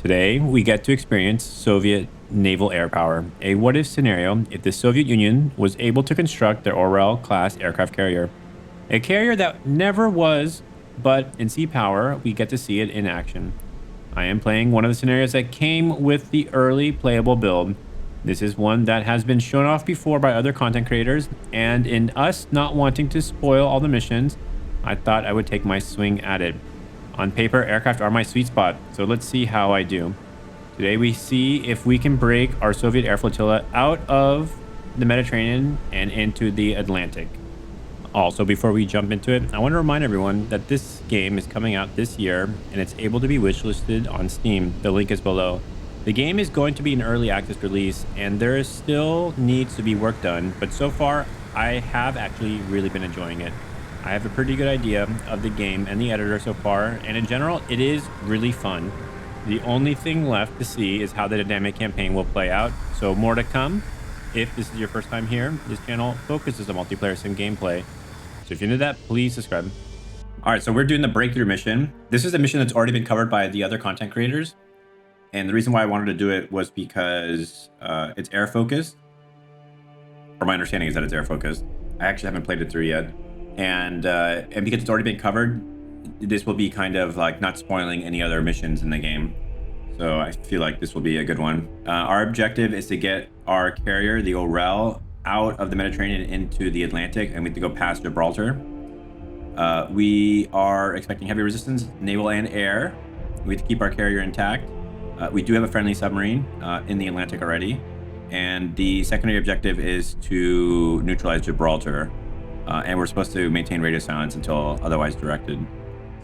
Today, we get to experience Soviet naval air power, a what-if scenario if the Soviet Union was able to construct their Orel-class aircraft carrier. A carrier that never was, but in sea power, we get to see it in action. I am playing one of the scenarios that came with the early playable build. This is one that has been shown off before by other content creators, and in us not wanting to spoil all the missions, I thought I would take my swing at it. On paper, aircraft are my sweet spot, so let's see how I do. Today we see if we can break our Soviet air flotilla out of the Mediterranean and into the Atlantic. Also, before we jump into it, I want to remind everyone that this game is coming out this year and it's able to be wishlisted on Steam. The link is below. The game is going to be an early access release and there is still needs to be work done, but so far I have actually really been enjoying it. I have a pretty good idea of the game and the editor so far, and in general, it is really fun. The only thing left to see is how the dynamic campaign will play out, so more to come. If this is your first time here, this channel focuses on multiplayer sim gameplay. So if you're into that, please subscribe. All right, so we're doing the breakthrough mission. This is a mission that's already been covered by the other content creators. And the reason why I wanted to do it was because it's air focused. Or my understanding is that it's air focused. I actually haven't played it through yet. And because it's already been covered, this will be kind of like not spoiling any other missions in the game. So I feel like this will be a good one. Our objective is to get our carrier, the Orel, out of the Mediterranean into the Atlantic, and we have to go past Gibraltar. We are expecting heavy resistance, naval and air. We have to keep our carrier intact. We do have a friendly submarine in the Atlantic already. And the secondary objective is to neutralize Gibraltar. And we're supposed to maintain radio silence until otherwise directed.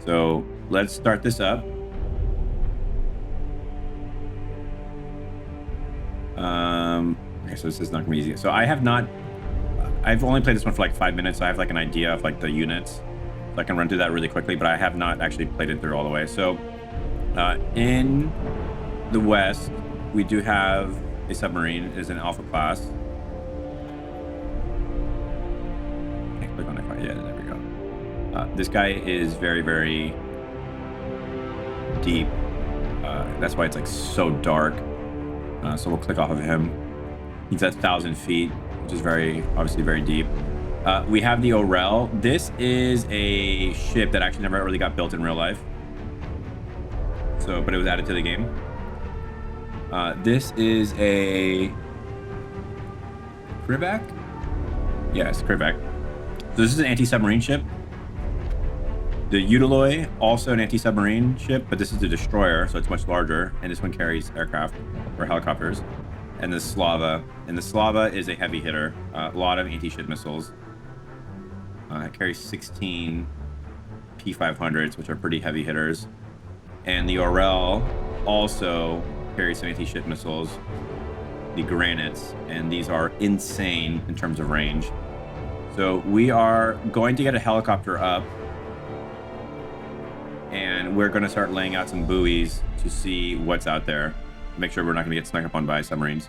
So let's start this up. Okay, so this is not gonna be easy. So I've only played this one for like 5 minutes. So I have like an idea of like the units. So I can run through that really quickly, but I have not actually played it through all the way. So in the west, we do have a submarine. It is an Alpha class. Click on it. Yeah, there we go. This guy is very, very deep. That's why it's like so dark. So we'll click off of him. He's at 1,000 feet, which is obviously very deep. We have the Orel. This is a ship that actually never really got built in real life. But it was added to the game. This is a Krivak? Yes, Krivak. So this is an anti-submarine ship. The Utiloi, also an anti-submarine ship, but this is the destroyer, so it's much larger, and this one carries aircraft or helicopters. And the Slava. And the Slava is a heavy hitter. A lot of anti-ship missiles. It carries 16 P500s, which are pretty heavy hitters. And the Orel also carries some anti-ship missiles, the Granites, and these are insane in terms of range. So we are going to get a helicopter up and we're going to start laying out some buoys to see what's out there. Make sure we're not going to get snuck up on by submarines.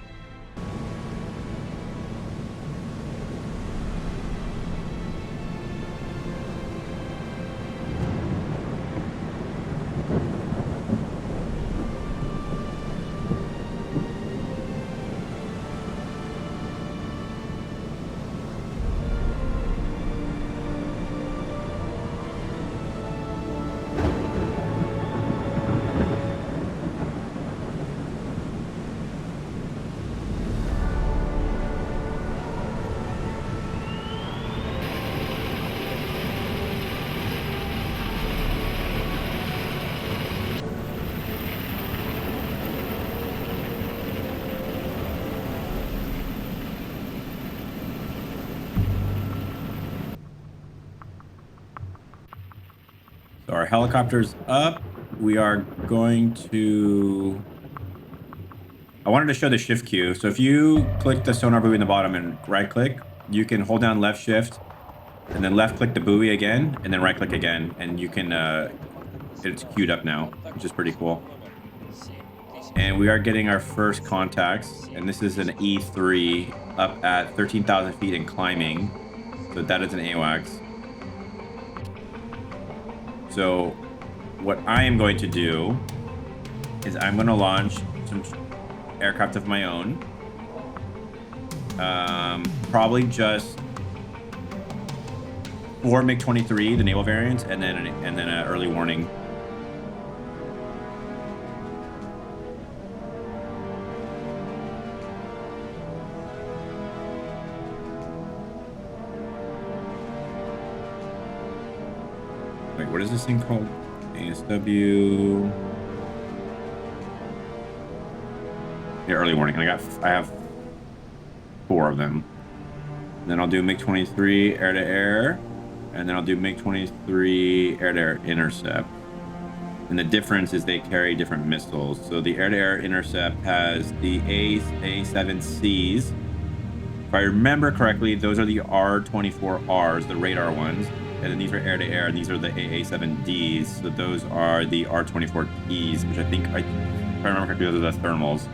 So our helicopter's up. We are going to... I wanted to show the shift queue. So if you click the sonar buoy in the bottom and right click, you can hold down left shift and then left click the buoy again and then right click again. And you can, it's queued up now, which is pretty cool. And we are getting our first contacts. And this is an E3 up at 13,000 feet and climbing. So that is an AWACS. So what I am going to do is I'm going to launch some aircraft of my own. Probably just 4 MiG-23, the naval variants, and then an early warning. Wait, what is this thing called? ASW. Yeah, early warning. I have 4 of them. And then I'll do MiG-23 air-to-air, and then I'll do MiG-23 air-to-air intercept. And the difference is they carry different missiles. So the air-to-air intercept has the A7Cs. If I remember correctly, those are the R24Rs, the radar ones. And then these are air-to-air, and these are the AA7Ds. So those are the R24Ts, which I think, if I remember correctly, those are the thermals.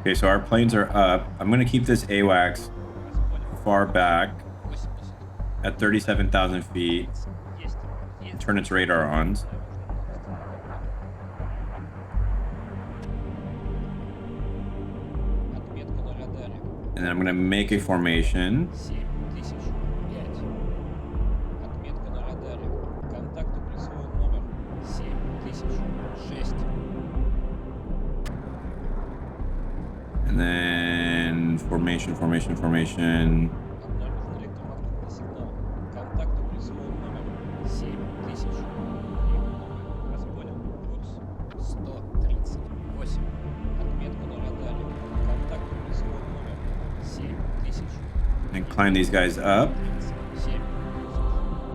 Okay, so our planes are up. I'm going to keep this AWACS far back at 37,000 feet and turn its radar on. And then I'm going to make a formation. And then formation. And climb these guys up.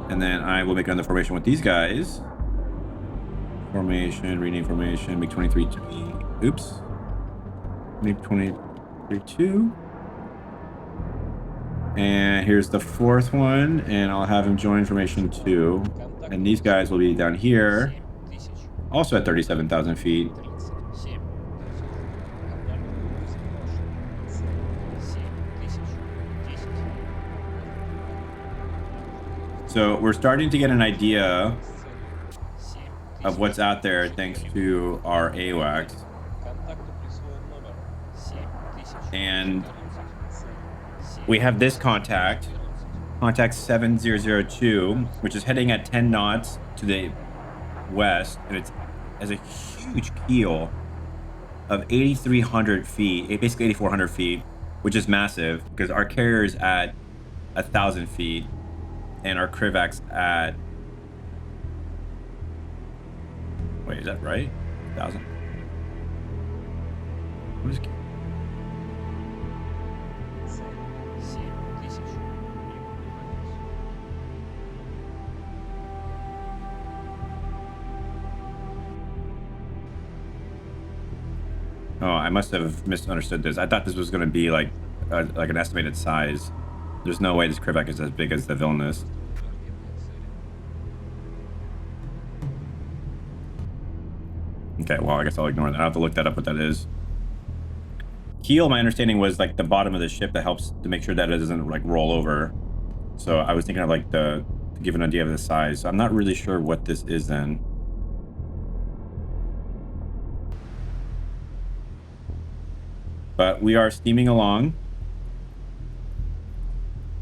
And then I will make another formation with these guys. Formation, rename formation, make 23. Oops. Make 23-2. And here's the 4th one, and I'll have him join formation 2. And these guys will be down here, also at 37,000 feet. So we're starting to get an idea of what's out there thanks to our AWACS. And we have this contact 7002, which is heading at 10 knots to the west, and it has a huge keel of 8,300 feet, basically 8,400 feet, which is massive because our carrier is at 1,000 feet and our Krivak's at, wait, is that right? 1,000. What is Oh, I must have misunderstood this. I thought this was going to be like an estimated size. There's no way this Krivak is as big as the Villainous. Okay, well, I guess I'll ignore that. I'll have to look that up what that is. Keel, my understanding, was like the bottom of the ship that helps to make sure that it doesn't like roll over. So I was thinking of like to give an idea of the size. So I'm not really sure what this is then. But we are steaming along.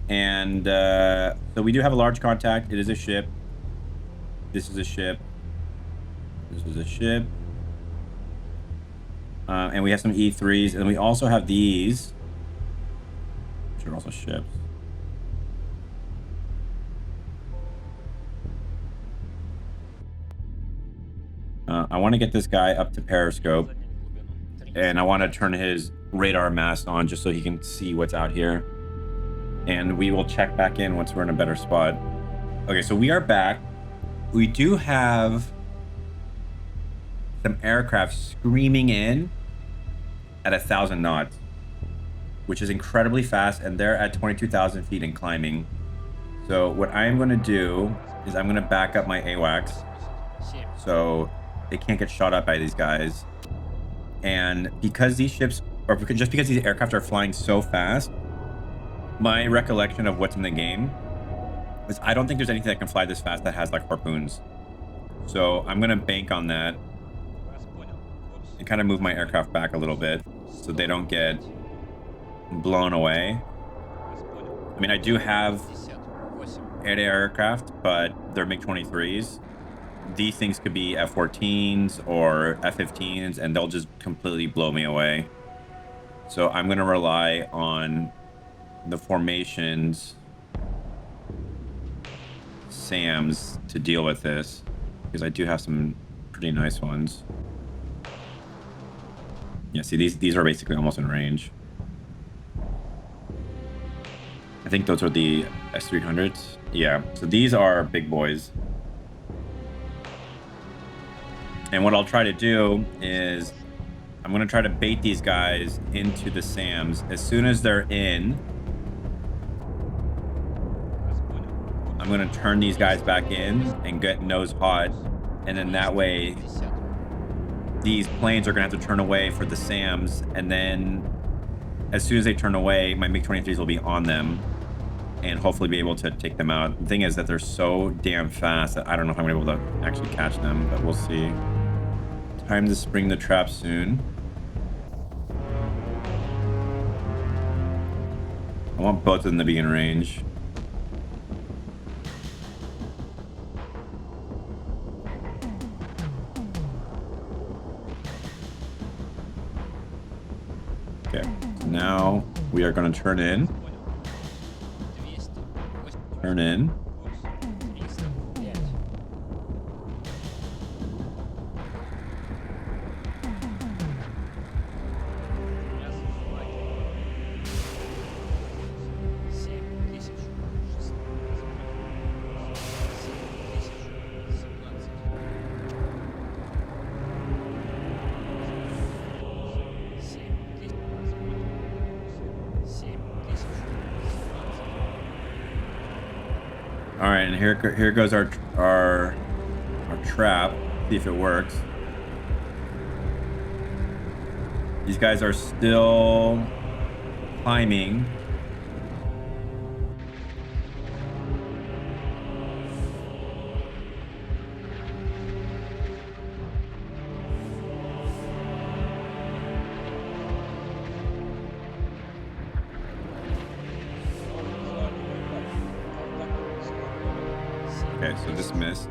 And so we do have a large contact. It is a ship. This is a ship. This is a ship. And we have some E3s. And we also have these, which are also ships. I want to get this guy up to periscope. And I want to turn his radar mast on just so he can see what's out here. And we will check back in once we're in a better spot. Okay, so we are back. We do have some aircraft screaming in at 1,000 knots, which is incredibly fast, and they're at 22,000 feet and climbing. So what I'm going to do is I'm going to back up my AWACS so they can't get shot up by these guys. And because these ships, or just because these aircraft are flying so fast, my recollection of what's in the game is I don't think there's anything that can fly this fast that has like harpoons. So I'm going to bank on that and kind of move my aircraft back a little bit so they don't get blown away. I mean, I do have air-to-air aircraft, but they're MiG-23s. These things could be F-14s or F-15s, and they'll just completely blow me away. So I'm going to rely on the formations SAMs to deal with this, because I do have some pretty nice ones. Yeah, see, these are basically almost in range. I think those are the S300s. Yeah, so these are big boys. And what I'll try to do is I'm going to try to bait these guys into the SAMs. As soon as they're in, I'm going to turn these guys back in and get nose hot. And then that way, these planes are going to have to turn away for the SAMs. And then as soon as they turn away, my MiG-23s will be on them and hopefully be able to take them out. The thing is that they're so damn fast that I don't know if I'm going to be able to actually catch them, but we'll see. Time to spring the trap soon. I want both of them to be in range. Okay, so now we are going to turn in. Turn in. All right, and here goes our trap. See if it works. These guys are still climbing. Okay, so this missed.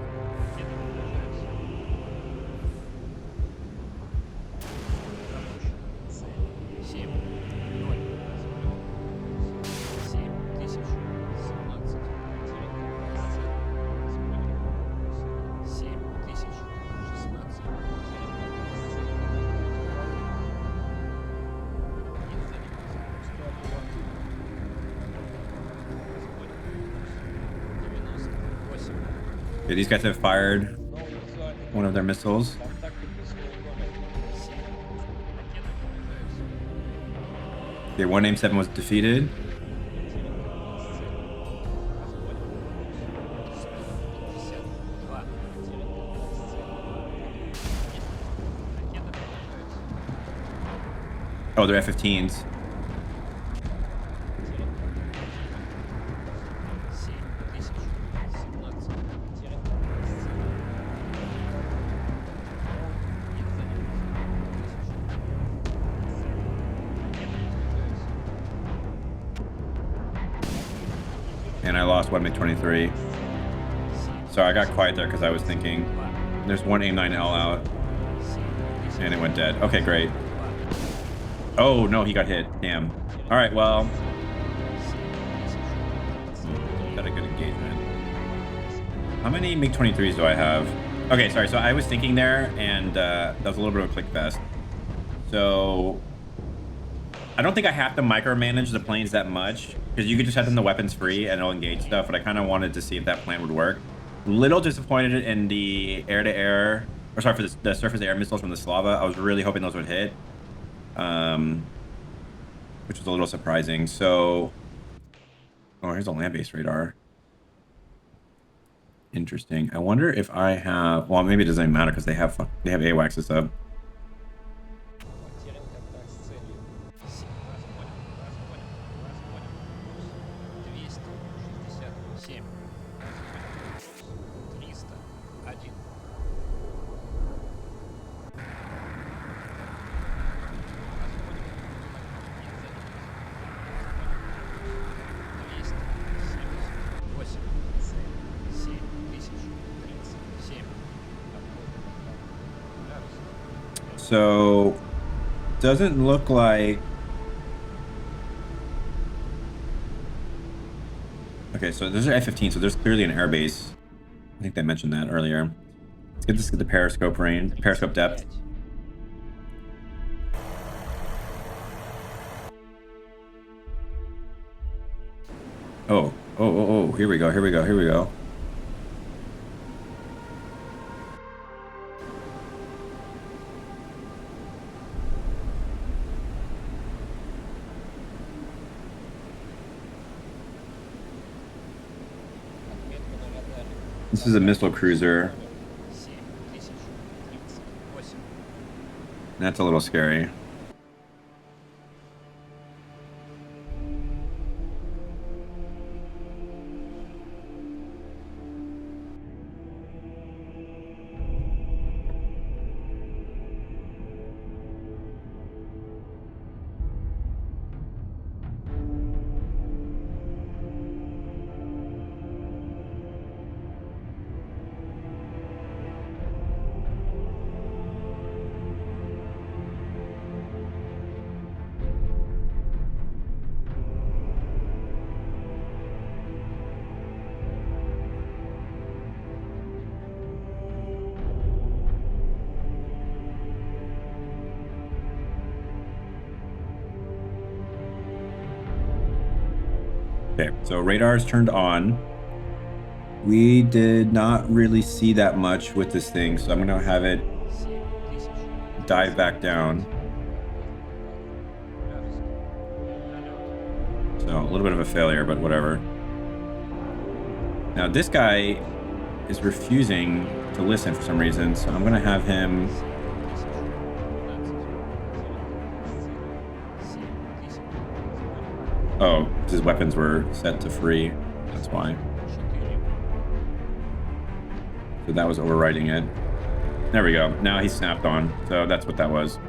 Okay, these guys have fired one of their missiles. Okay, one AIM-7 was defeated. Oh, they're F-15s. And I lost one MiG-23. So I got quiet there because I was thinking there's one A9L out. And it went dead. Okay, great. Oh, no, he got hit. Damn. All right, well. Got a good engagement. How many MiG-23s do I have? Okay, sorry. So I was thinking there, and that was a little bit of a click fest. So I don't think I have to micromanage the planes that much, because you could just have them the weapons free and it'll engage stuff, but I kind of wanted to see if that plan would work. Little disappointed in the air-to-air, or sorry, for the surface-to-air missiles from the Slava. I was really hoping those would hit, which was a little surprising. So, oh, here's a land-based radar. Interesting. I wonder if I have, well, maybe it doesn't even matter because they have AWACS and stuff. So, doesn't look like... Okay, so those are F-15, so there's clearly an airbase. I think they mentioned that earlier. Let's get the periscope range, periscope depth. Oh, here we go. This is a missile cruiser. That's a little scary. Okay, so radar's turned on. We did not really see that much with this thing, so I'm gonna have it dive back down. So a little bit of a failure, but whatever. Now this guy is refusing to listen for some reason, so I'm gonna have him... Oh, his weapons were set to free. That's why. So that was overriding it. There we go. Now he snapped on. So that's what that was.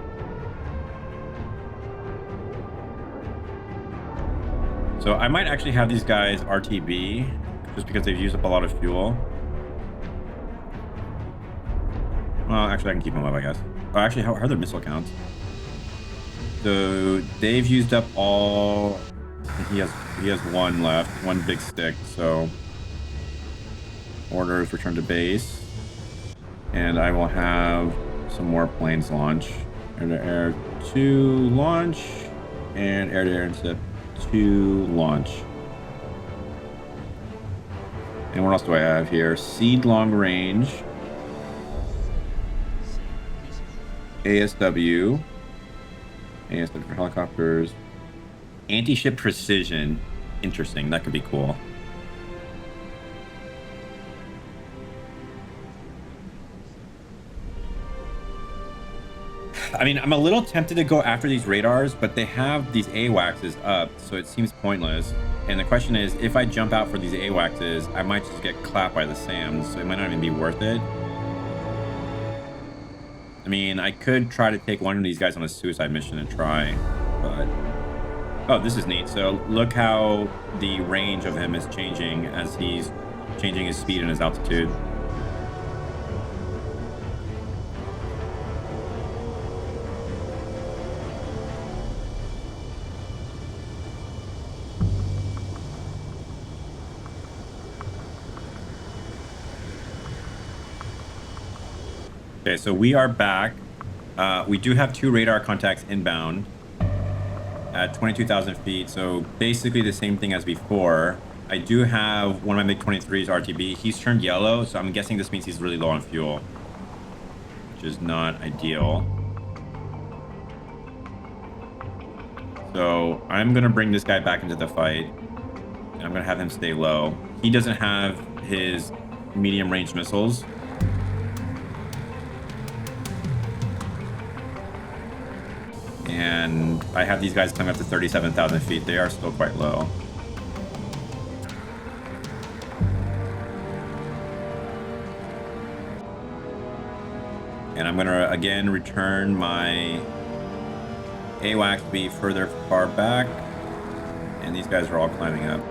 So I might actually have these guys RTB just because they've used up a lot of fuel. Well, actually I can keep them up, I guess. Oh, actually, how are their missile counts? So they've used up all... He has one left, one big stick, so orders return to base, and I will have some more planes launch. Air-to-air 2 launch, and air-to-air intercept 2 launch. And what else do I have here? Seed long range, ASW for helicopters. Anti-ship precision. Interesting. That could be cool. I mean, I'm a little tempted to go after these radars, but they have these AWACSs up, so it seems pointless. And the question is, if I jump out for these AWACSs, I might just get clapped by the SAMs, so it might not even be worth it. I mean, I could try to take one of these guys on a suicide mission and try, but... Oh, this is neat. So look how the range of him is changing as he's changing his speed and his altitude. Okay, so we are back. We do have 2 radar contacts inbound at 22,000 feet. So basically the same thing as before. I do have one of my MiG-23's RTB. He's turned yellow, so I'm guessing this means he's really low on fuel, which is not ideal. So I'm going to bring this guy back into the fight, and I'm going to have him stay low. He doesn't have his medium range missiles. And I have these guys coming up to 37,000 feet. They are still quite low. And I'm going to, again, return my AWACS to be further far back. And these guys are all climbing up.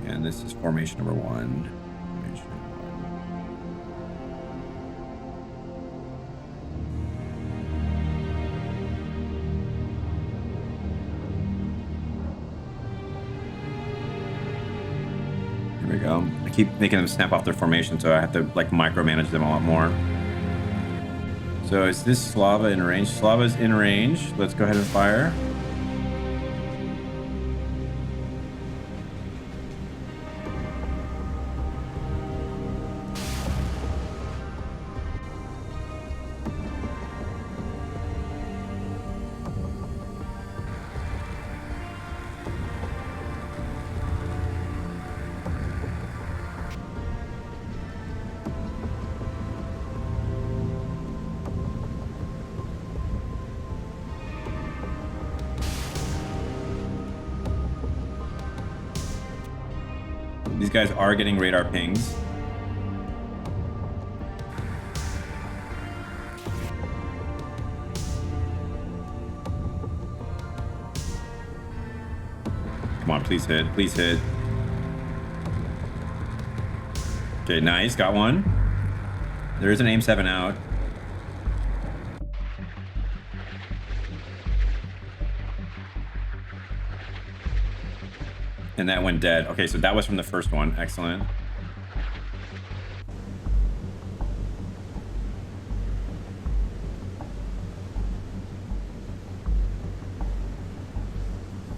And this is formation number 1. Formation 1. Here we go. I keep making them snap off their formation, so I have to like micromanage them a lot more. So is this Slava in range? Slava's in range. Let's go ahead and fire. These guys are getting radar pings. Come on, please hit. Please hit. Okay, nice. Got one. There is an aim 7 out. And that went dead. Okay, so that was from the first one. Excellent.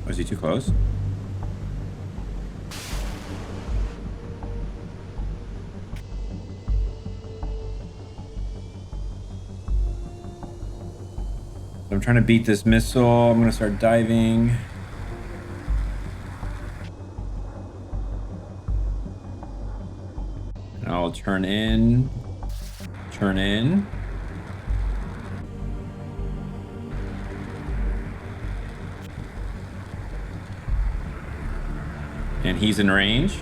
Was he too close? I'm trying to beat this missile. I'm going to start diving. I'll turn in. Turn in. And he's in range.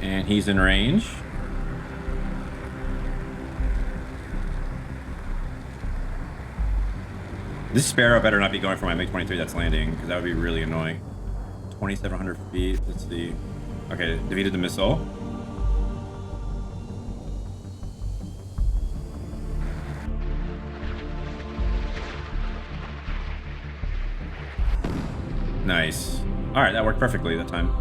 And he's in range. This Sparrow better not be going for my MiG-23 that's landing, because that would be really annoying. 2,700 feet. Let's see. Okay, defeated the missile. Nice. All right, that worked perfectly that time.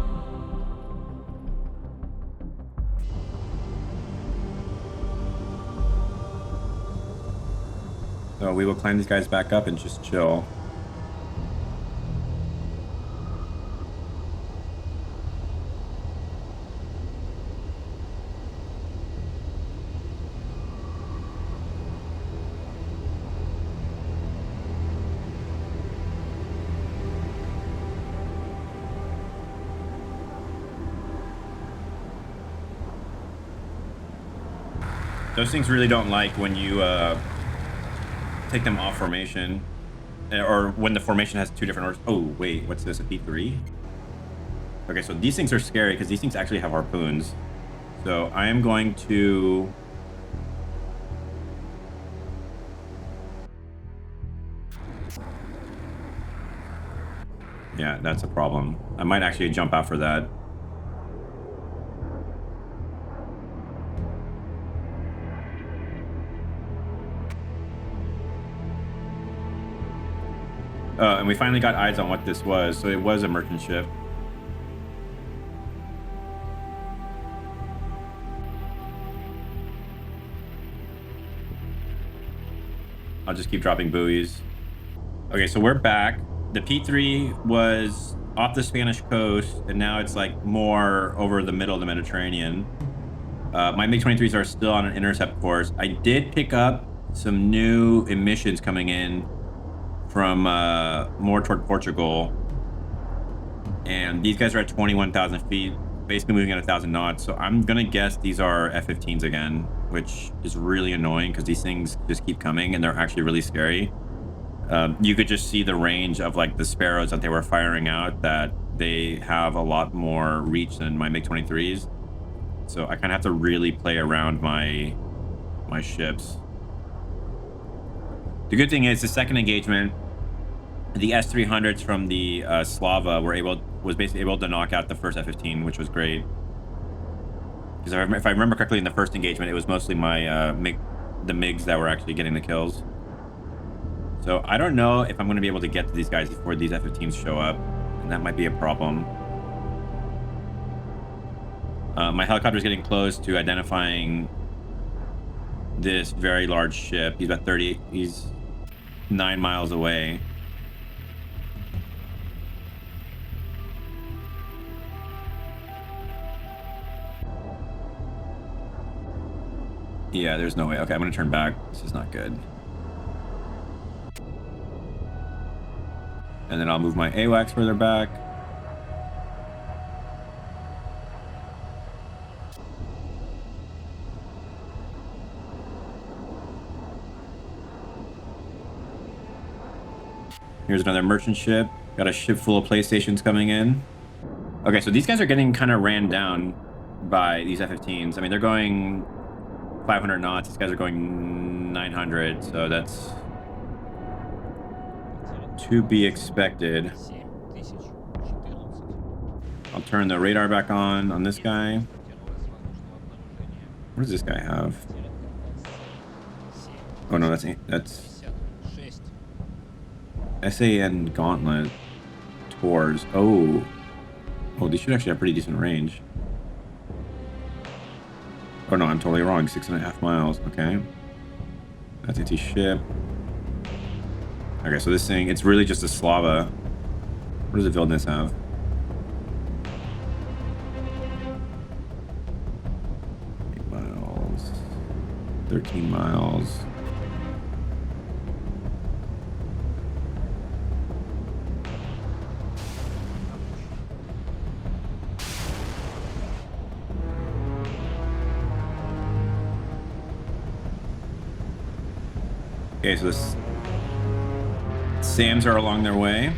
So we will climb these guys back up and just chill. Those things really don't like when you take them off formation, or when the formation has two different orders. Oh, wait, what's this, a P3? Okay, so these things are scary because these things actually have harpoons. So I am going to... Yeah, that's a problem. I might actually jump out for that. And we finally got eyes on what this was. So it was a merchant ship. I'll just keep dropping buoys. Okay, so we're back. The P3 was off the Spanish coast, and now it's like more over the middle of the Mediterranean. My MiG-23s are still on an intercept course. I did pick up some new emissions coming in from more toward Portugal, and these guys are at 21,000 feet, basically moving at 1,000 knots. So I'm gonna guess these are F-15s again, which is really annoying because these things just keep coming and they're actually really scary. You could just see the range of like the Sparrows that they were firing out, that they have a lot more reach than my MiG-23s. So I kind of have to really play around my ships. The good thing is the second engagement, the S-300s from the Slava was basically able to knock out the first F-15, which was great. Because if I remember correctly, in the first engagement, it was mostly my the MiGs that were actually getting the kills. So I don't know if I'm going to be able to get to these guys before these F-15s show up, and that might be a problem. My helicopter is getting close to identifying this very large ship. He's about 30. He's 9 miles away. Yeah, there's no way. Okay, I'm going to turn back. This is not good. And then I'll move my AWACS further back. Here's another merchant ship. Got a ship full of PlayStations coming in. Okay, so these guys are getting kind of ran down by these F-15s. I mean, they're going 500 knots. These guys are going 900, so that's to be expected. I'll turn the radar back on this guy. What does this guy have? Oh no, that's SAN Gauntlet Tours. Oh, they should actually have pretty decent range. Oh no, I'm totally wrong. 6.5 miles. Okay, that's anti-ship. Okay, so this thing, it's really just a Slava. What does the Vilnius have? Miles. 13 miles. Okay, so this SAMs are along their way.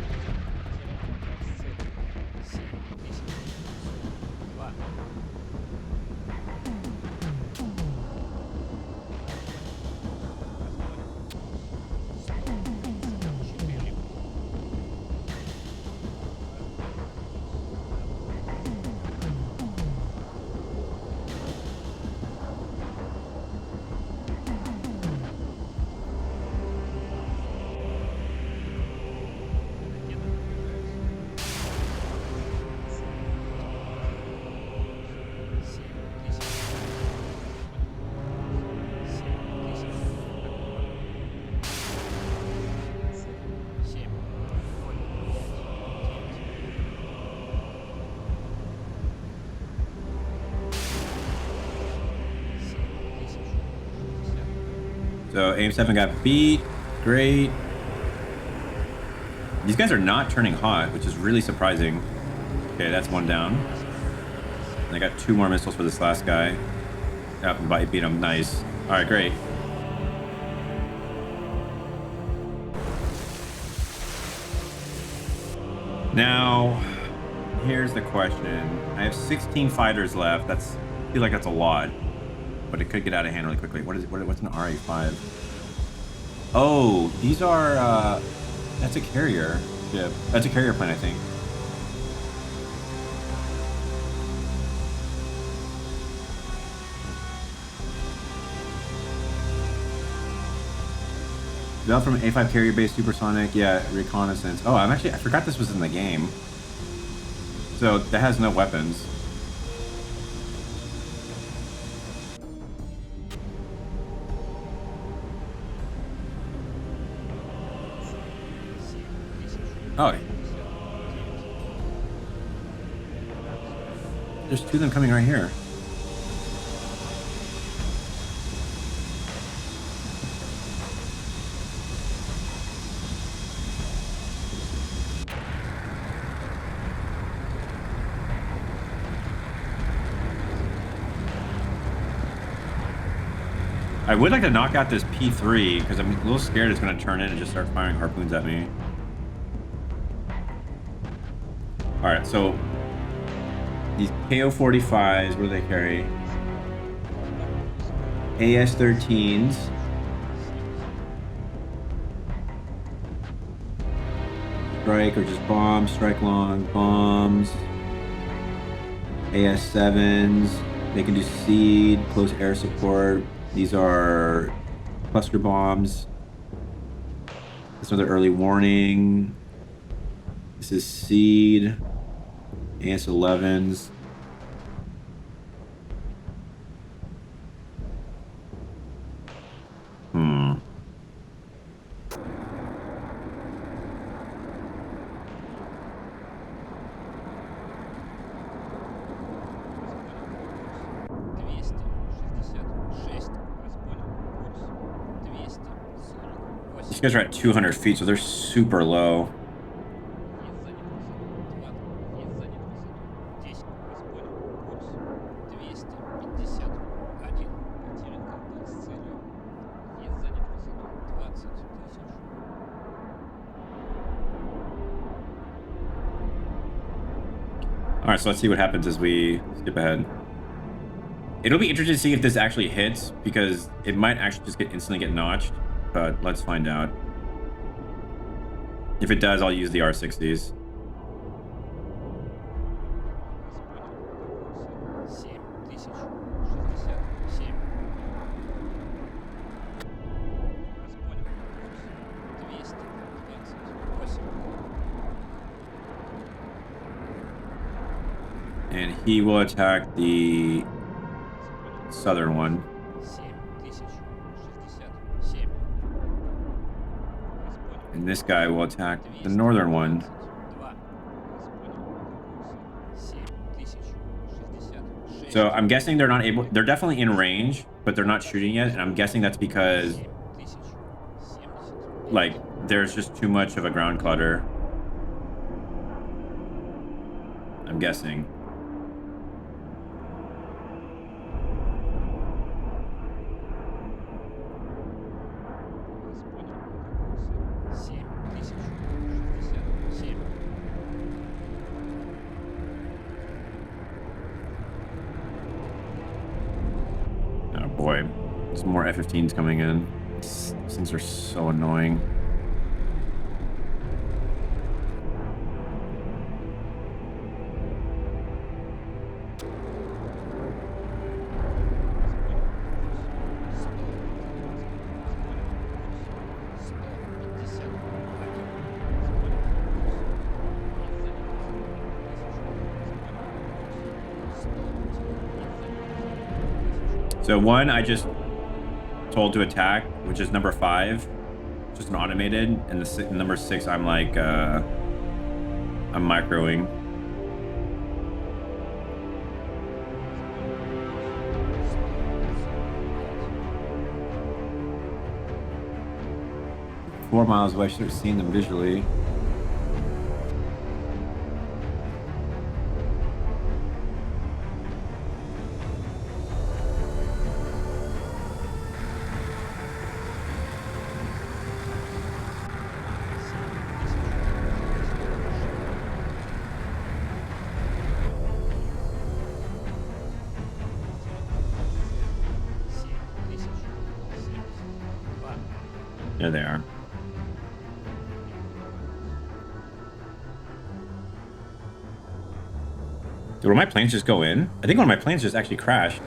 So AIM-7 got beat. Great. These guys are not turning hot, which is really surprising. Okay, that's one down. And I got 2 more missiles for this last guy. Yep, bite beat him. Nice. All right, great. Now, here's the question. I have 16 fighters left. I feel like that's a lot, but it could get out of hand really quickly. What's an RA5? Oh, these are, that's a carrier ship. That's a carrier plane, I think. Developed from A5 carrier base supersonic. Yeah, reconnaissance. Oh, I forgot this was in the game. So that has no weapons. Oh. There's two of them coming right here. I would like to knock out this P3 because I'm a little scared it's going to turn in and just start firing harpoons at me. All right, so these KO-45s, what do they carry? AS-13s. Strike or just bombs, strike long, bombs. AS-7s. They can do seed, close air support. These are cluster bombs. This is another early warning. This is seed. AS-11s. These guys are at 200 feet, so they're super low. All right, so let's see what happens as we skip ahead. It'll be interesting to see if this actually hits, because it might actually just instantly get notched, but let's find out. If it does, I'll use the R60s. And he will attack the southern one. And this guy will attack the northern one. So I'm guessing they're not able, they're definitely in range, but they're not shooting yet. And I'm guessing that's because, like, there's just too much of a ground clutter. I'm guessing. Boy, some more F-15s coming in. These things are so annoying. So one I just told to attack, which is number 5, just an automated, and the number 6 I'm like I'm microing. Four miles away, I should have seen them visually. There they are. Did one of my planes just go in? I think one of my planes just actually crashed.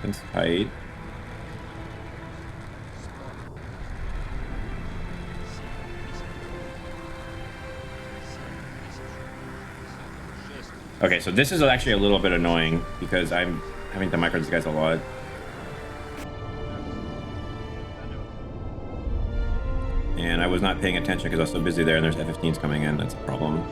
It's tight. Okay, so this is actually a little bit annoying because I'm having to micro these guys a lot. And I was not paying attention because I was so busy there and there's F-15s coming in. That's a problem.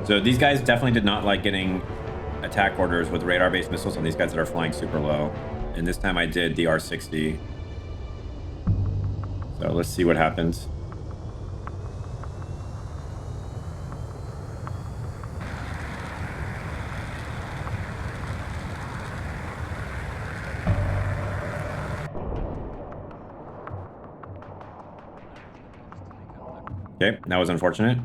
So these guys definitely did not like getting attack orders with radar-based missiles on these guys that are flying super low. And this time I did the R-60. So let's see what happens. Okay, that was unfortunate.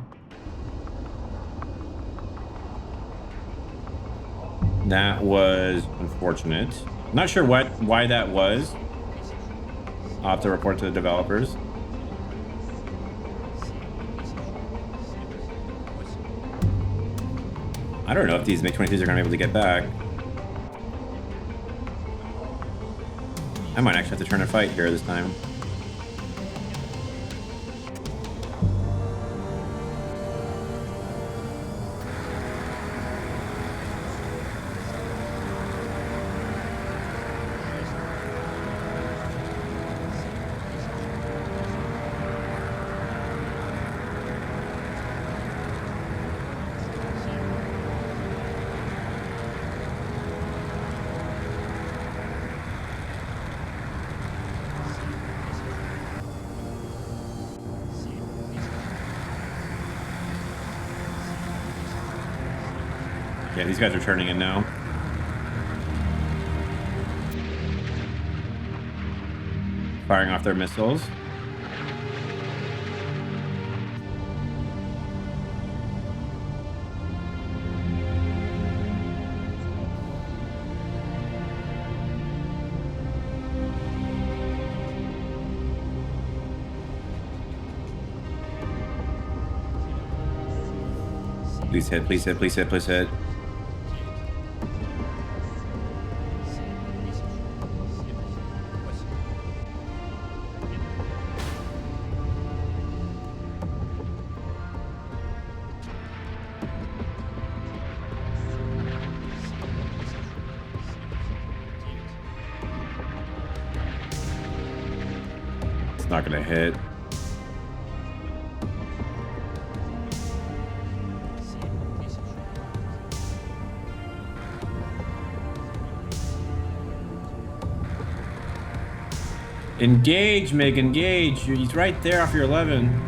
That was unfortunate. Not sure why that was. I'll have to report to the developers. I don't know if these MiG-23s are going to be able to get back. I might actually have to turn and fight here this time. Yeah, these guys are turning in now. Firing off their missiles. Please hit, please hit, please hit, please hit. Not gonna hit. Engage, Meg, engage. He's right there off your 11.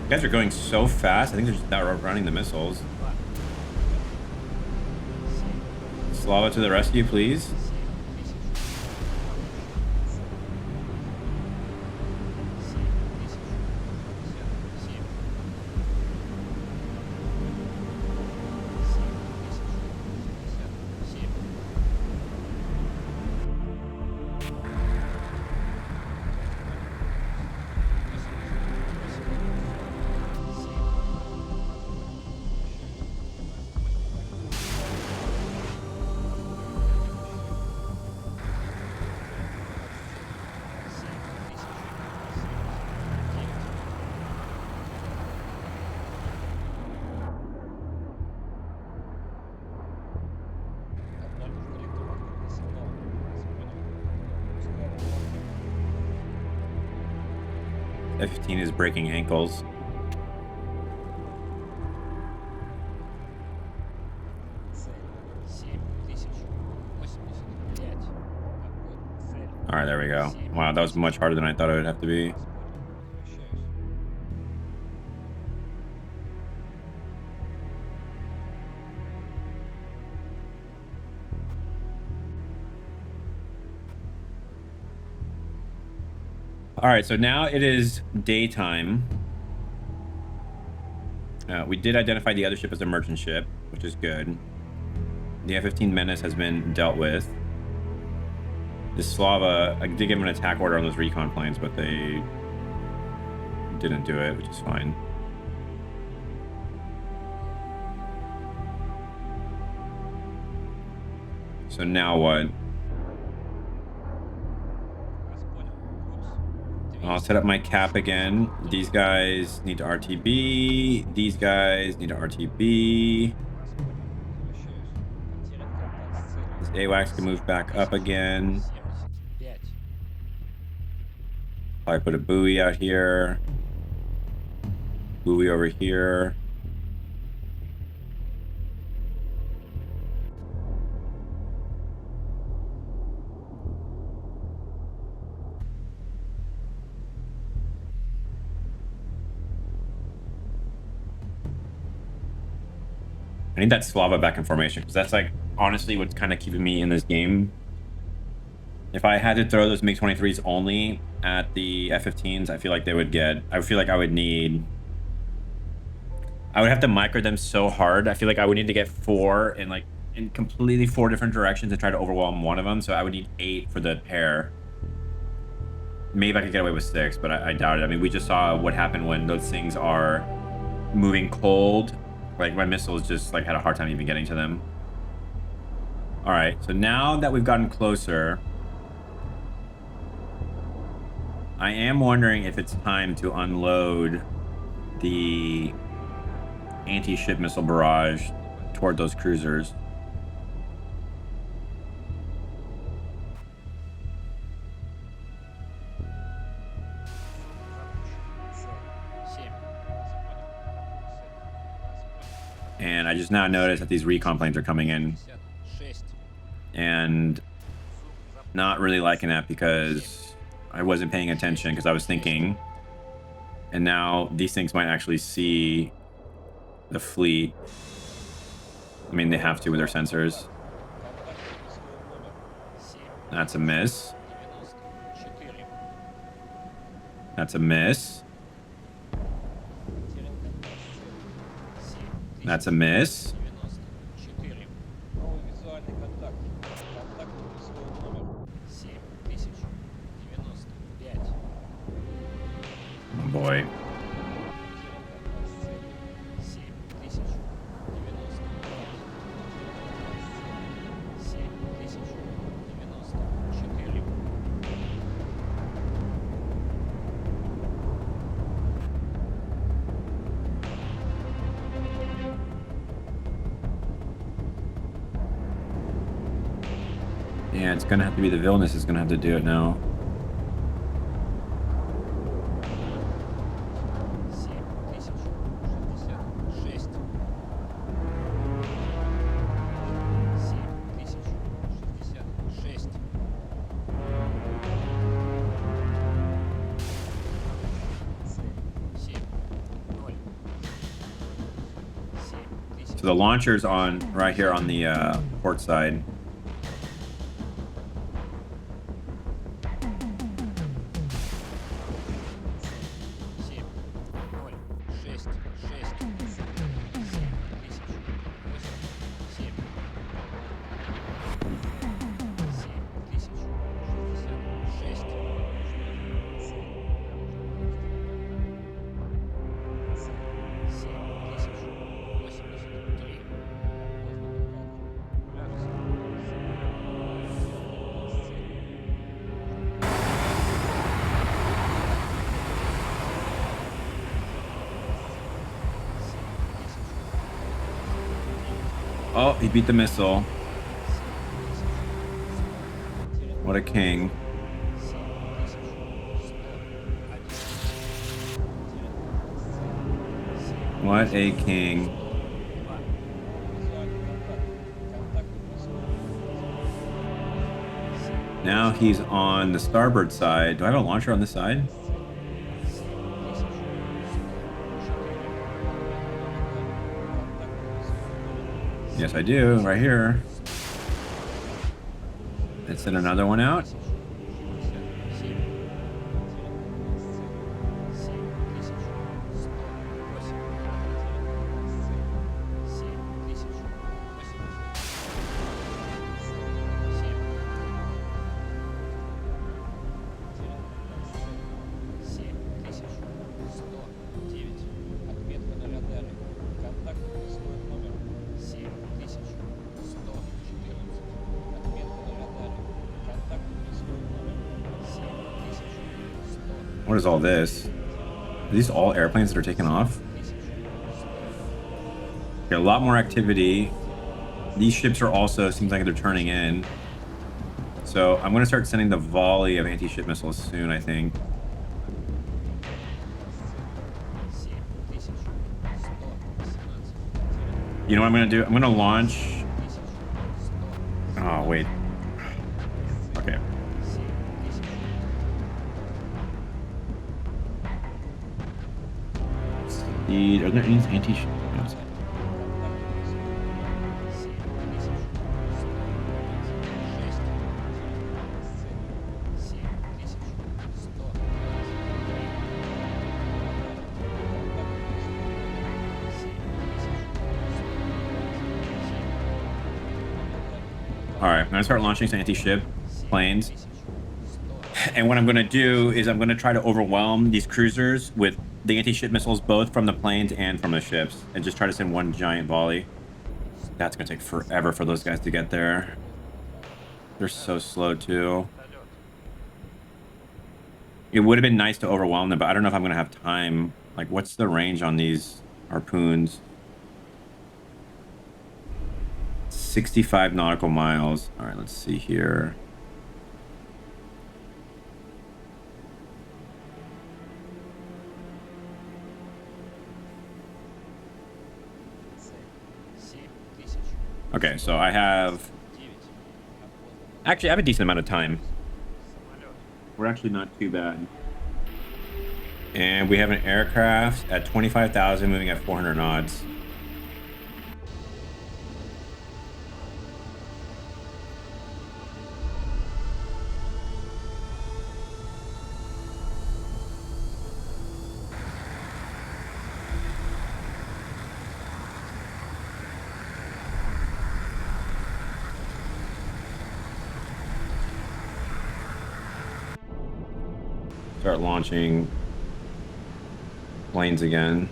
You guys are going so fast. I think they're just outrunning the missiles. Slava to the rescue, please. F-15 is breaking ankles. All right, there we go. Wow, that was much harder than I thought it would have to be. All right, so now it is daytime. We did identify the other ship as a merchant ship, which is good. The F-15 Menace has been dealt with. This Slava, I did give him an attack order on those recon planes, but they didn't do it, which is fine. So now what? I'll set up my cap again. These guys need to RTB. These guys need to RTB. This AWACS can move back up again. Probably put a buoy out here. Buoy over here. I need that Slava back in formation because that's like honestly what's kind of keeping me in this game. If I had to throw those MiG-23s only at the F-15s, I feel like they would get. I feel like I would need. I would have to micro them so hard. I feel like I would need to get 4 in completely 4 different directions and try to overwhelm one of them. So I would need 8 for the pair. Maybe I could get away with 6, but I doubt it. I mean, we just saw what happened when those things are moving cold. Like my missiles just like had a hard time even getting to them. All right, so now that we've gotten closer, I am wondering if it's time to unload the anti-ship missile barrage toward those cruisers. And I just now noticed that these recon planes are coming in. And not really liking that because I wasn't paying attention because I was thinking. And now these things might actually see the fleet. I mean, they have to with their sensors. That's a miss. That's a miss. That's a miss. Oh boy. Yeah, it's gonna have to be the villainous is gonna have to do it now. So the launcher's on right here on the port side. Oh, he beat the missile. What a king. What a king. Now he's on the starboard side. Do I have a launcher on this side? Yes, I do, right here. Let's send another one out. What is all this? Are these all airplanes that are taking off? Okay, a lot more activity. These ships are also, seems like they're turning in. So I'm going to start sending the volley of anti-ship missiles soon, I think. You know what I'm going to do? I'm going to launch... Oh, wait. Okay. Are there any anti-ship? All right, I'm gonna start launching some anti-ship planes. And what I'm gonna do is I'm gonna try to overwhelm these cruisers with the anti-ship missiles, both from the planes and from the ships, and just try to send one giant volley. That's gonna take forever for those guys to get there. They're so slow too. It would have been nice to overwhelm them, but I don't know if I'm gonna have time. Like, what's the range on these harpoons? 65 nautical miles. All right, let's see here. Okay, so I have... Actually, I have a decent amount of time. We're actually not too bad. And we have an aircraft at 25,000 moving at 400 knots. Start launching planes again.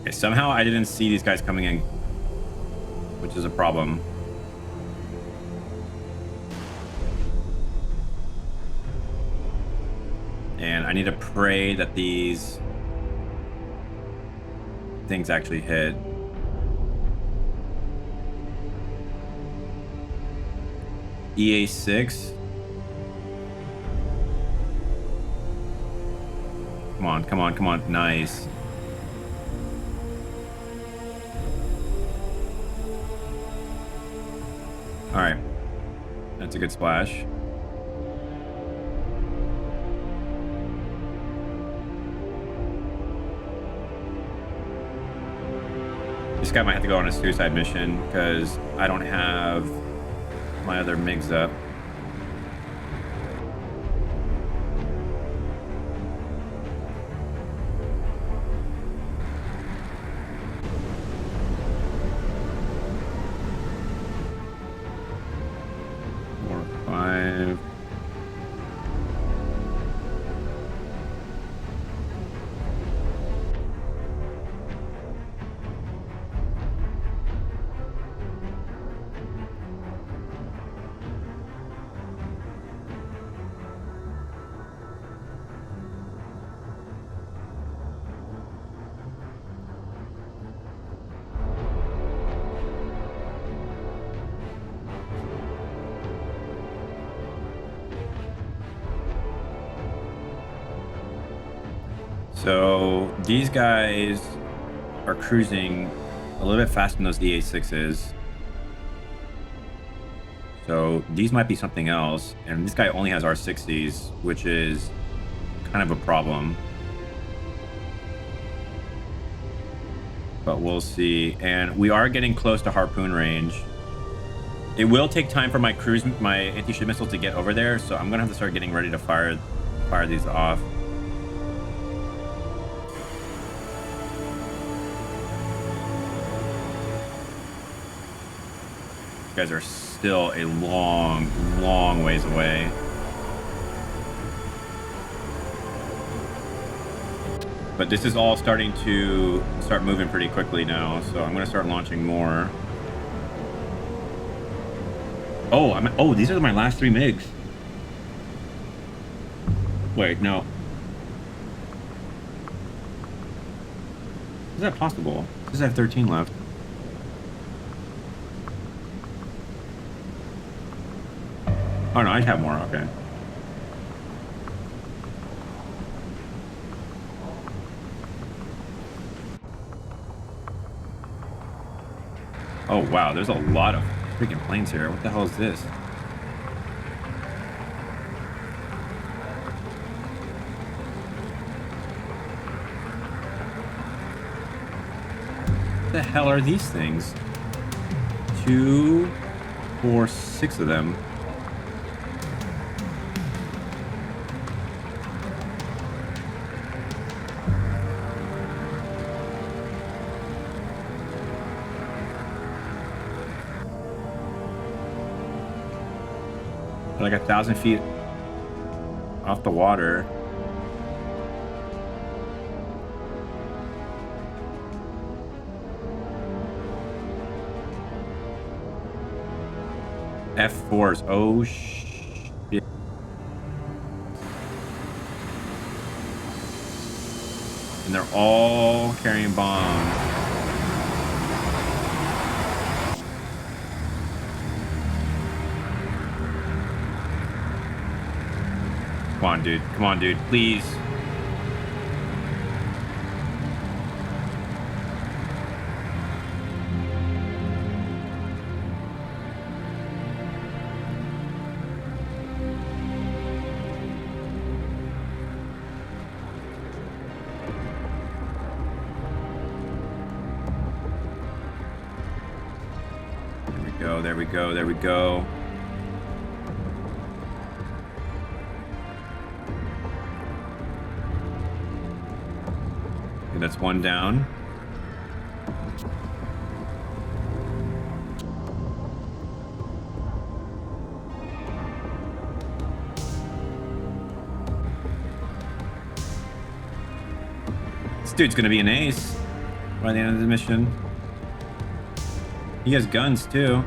Okay, somehow I didn't see these guys coming in, which is a problem. And I need to pray that these things actually hit. EA6. Come on, come on, come on. Nice. All right. That's a good splash. This guy might have to go on a suicide mission because I don't have my other MiGs up. move. So these guys are cruising a little bit faster than those DA6s. So these might be something else. And this guy only has R60s, which is kind of a problem. But we'll see. And we are getting close to harpoon range. It will take time for my anti-ship missiles to get over there. So I'm going to have to start getting ready to fire these off. You guys are still a long ways away. But this is all starting to moving pretty quickly now, so I'm going to start launching more. Oh, these are my last 3 MiGs. Wait, no. Is that possible? Because I have 13 left. Oh no, I have more, okay. Oh wow, there's a lot of freaking planes here. What the hell is this? What the hell are these things? 2, 4, 6 of them. Like 1,000 feet off the water. F4s. Oh shit. And they're all carrying bombs. Come on, dude. Come on, dude. Please. There we go. There we go. There we go. That's one down. This dude's gonna be an ace by the end of the mission. He has guns too.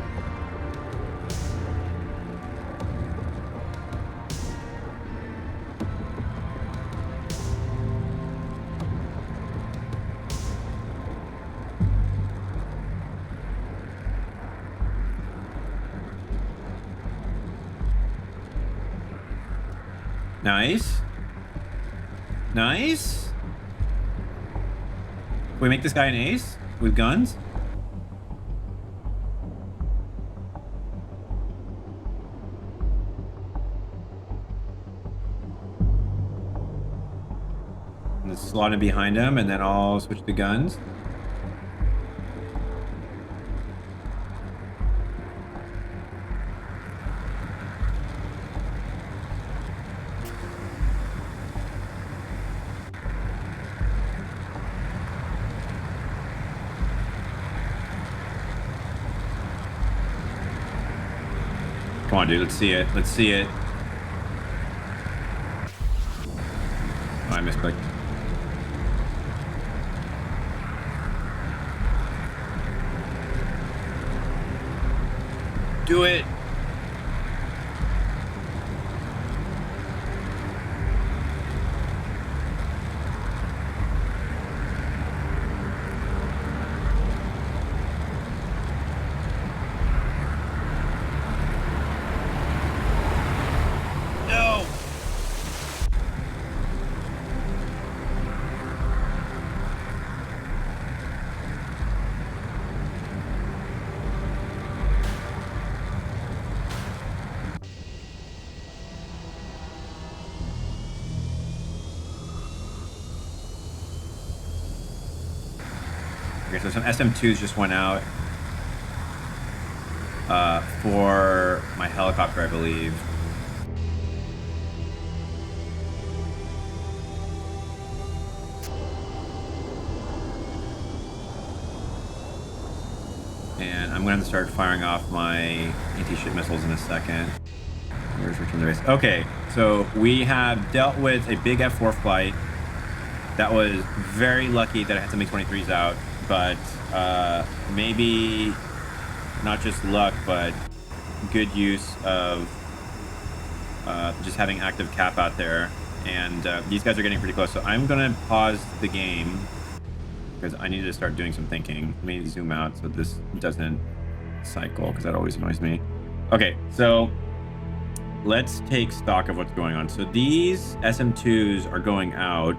Nice. Nice. Can we make this guy an ace with guns? Let's slot him behind him and then I'll switch to guns. Come on, dude. Let's see it. Let's see it. misclicked. Do it! No! Okay, so some SM2s just went out for my helicopter, I believe. And I'm going to have to start firing off my anti-ship missiles in a second. Where's return the base? Okay, so we have dealt with a big F4 flight. That was very lucky that I had some MiG-23s out, but maybe not just luck, but good use of just having active cap out there. And these guys are getting pretty close, so I'm going to pause the game because I need to start doing some thinking. Let me zoom out so this doesn't cycle, because that always annoys me. Okay, so let's take stock of what's going on. So these SM2s are going out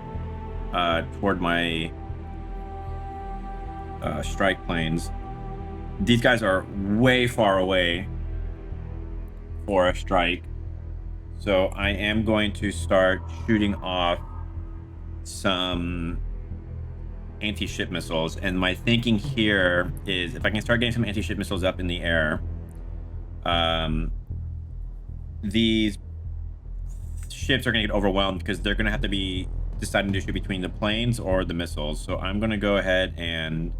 toward my strike planes. These guys are way far away for a strike. So I am going to start shooting off some anti-ship missiles. And my thinking here is if I can start getting some anti-ship missiles up in the air, these ships are going to get overwhelmed because they're going to have to be deciding to shoot between the planes or the missiles. So I'm going to go ahead and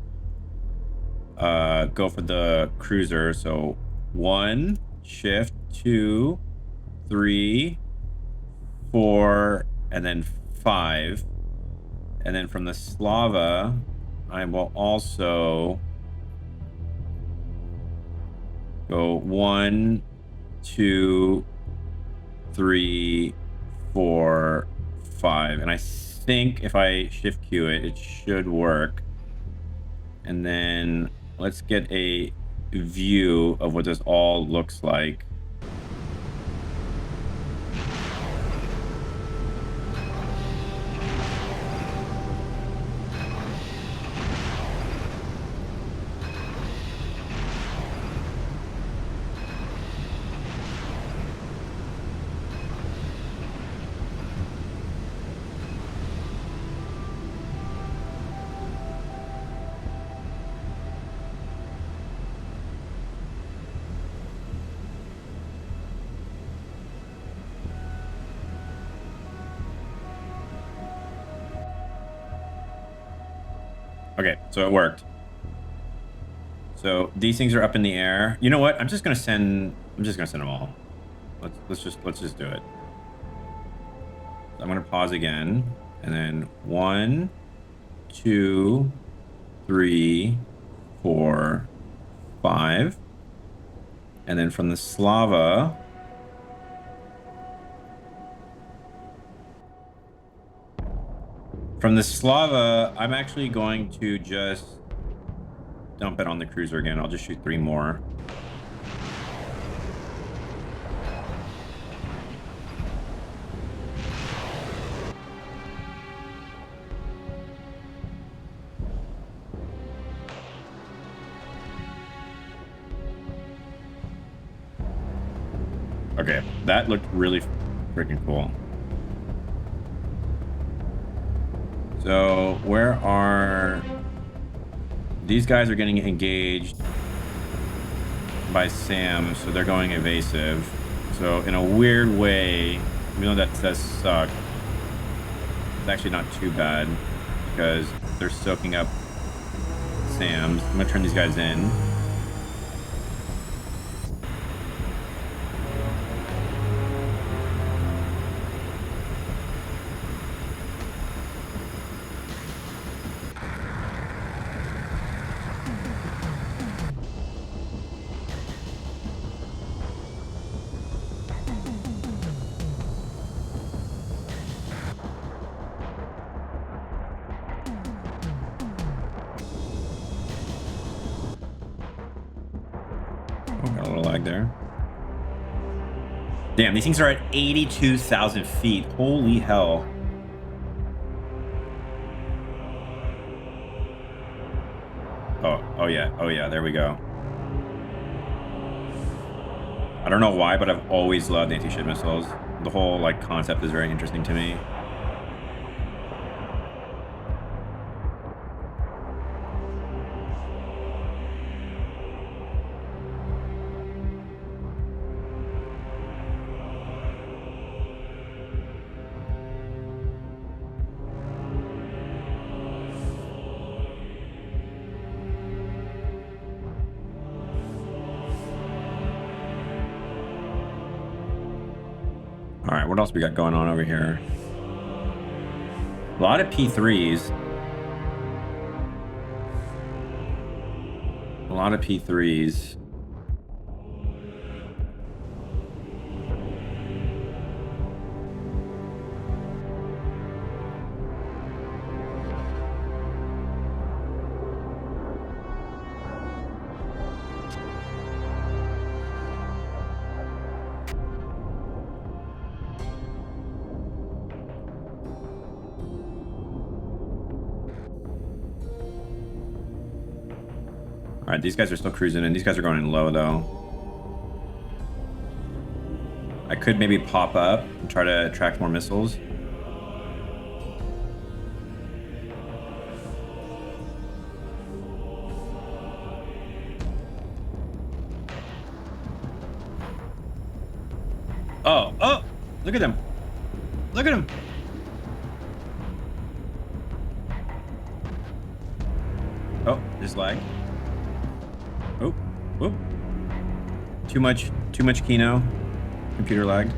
go for the cruiser. So 1, shift, 2, 3, 4, and then 5. And then from the Slava, I will also go 1, 2, 3, 4, 5. And I think if I shift Q it, it should work. And then let's get a view of what this all looks like. Okay, so it worked. So these things are up in the air. You know what? I'm just gonna send them all. Let's just do it. So I'm gonna pause again, and then 1, 2, 3, 4, 5, and then from the Slava. From the Slava, I'm actually going to just dump it on the cruiser again. I'll just shoot 3 more. Okay, that looked really freaking cool. So where are these guys? Are getting engaged by Sam, so they're going evasive. So in a weird way, even though that does suck, it's actually not too bad because they're soaking up Sam's. I'm gonna turn these guys in. little lag there. Damn, these things are at 82,000 feet. Holy hell. Oh yeah, there we go. I don't know why, but I've always loved anti-ship missiles. The whole like concept is very interesting to me. All right, what else we got going on over here? A lot of P3s. A lot of P3s. All right, these guys are still cruising in. These guys are going in low, though. I could maybe pop up and try to attract more missiles. Oh, look at them. Look at them. Oh, there's lag. Oh, whoop. Too much Kino. Computer lagged.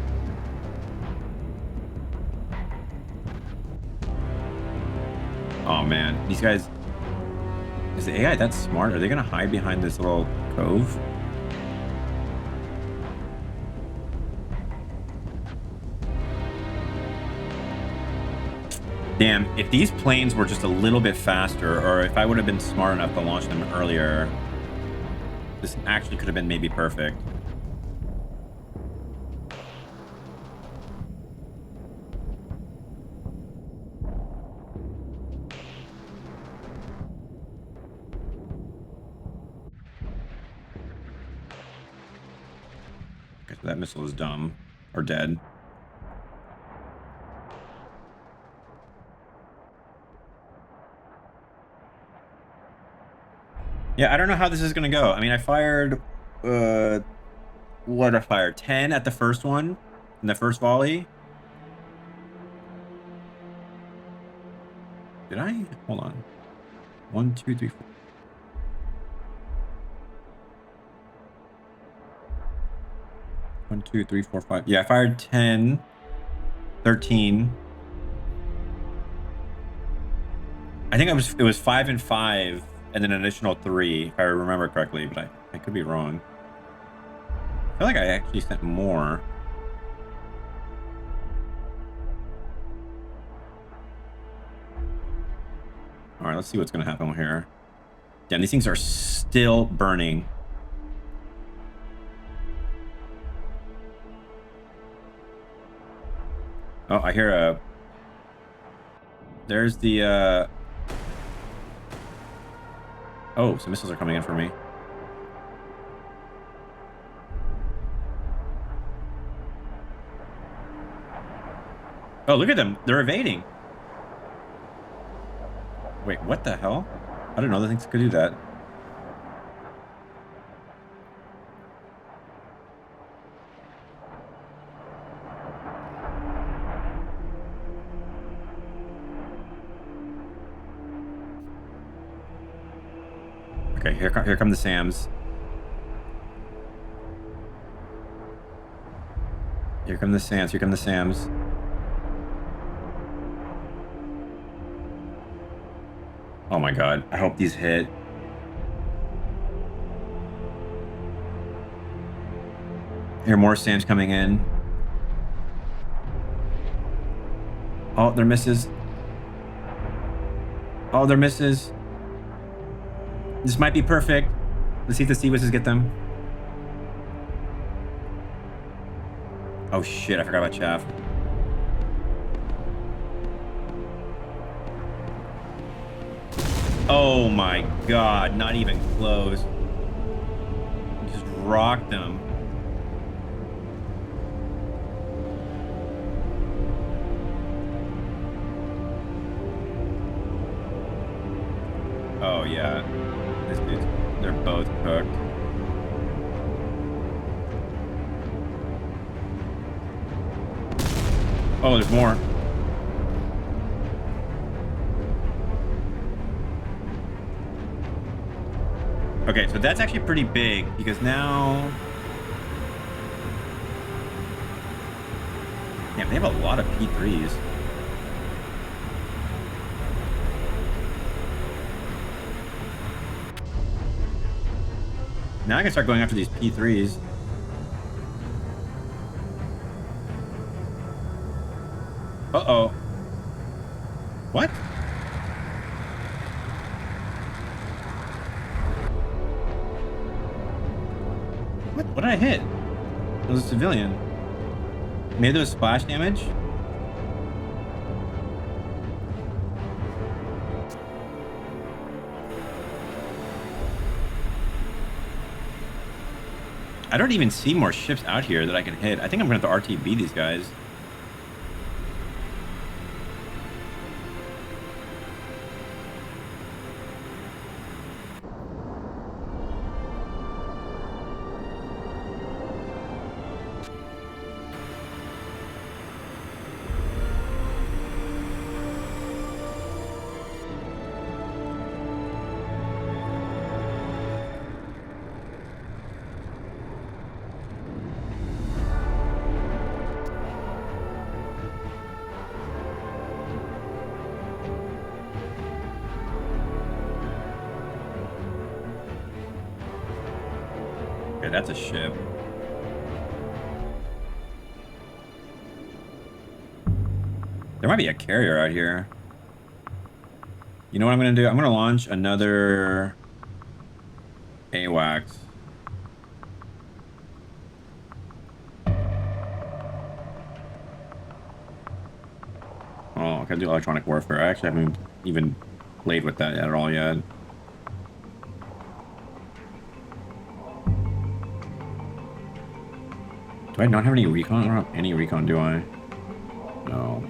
Oh man, these guys. Is the AI that smart? Are they gonna hide behind this little cove? Damn, if these planes were just a little bit faster, or if I would have been smart enough to launch them earlier, this actually could have been maybe perfect. Okay, so that missile is dumb. Or dead. Yeah, I don't know how this is gonna go. I mean, I fired, what did I fire? 10 at the first one, in the first volley. Did I? Hold on. 1, 2, 3, 4. One, two, three, four, five. Yeah, I fired 10, 13. I think it was 5 and 5. And then an additional 3, if I remember correctly, but I could be wrong. I feel like I actually sent more. All right, let's see what's going to happen here. Damn, these things are still burning. Oh, I hear a... There's the... Oh, some missiles are coming in for me. Oh, look at them. They're evading. Wait, what the hell? I didn't know the things could do that. Okay, here come the SAMs. Here come the SAMs. Here come the SAMs. Oh my god. I hope these hit. Here, more SAMs coming in. Oh, they're misses. Oh, they're misses. This might be perfect. Let's see if the Sea Whistles get them. Oh shit, I forgot about chaff. Oh my god, not even close. Just rocked them. Oh yeah. This dude's, they're both cooked. Oh, there's more. Okay, so that's actually pretty big because now... Damn, they have a lot of P3s. Now I can start going after these P3s. Uh-oh. What? What did I hit? It was a civilian. Maybe there was splash damage? I don't even see more ships out here that I can hit. I think I'm going to have to RTB these guys. Okay, that's a ship. There might be a carrier out here. You know what I'm going to do? I'm going to launch another AWACS. Oh, I can do electronic warfare. I actually haven't even played with that at all yet. Do I not have any recon? I don't have any recon, do I? No.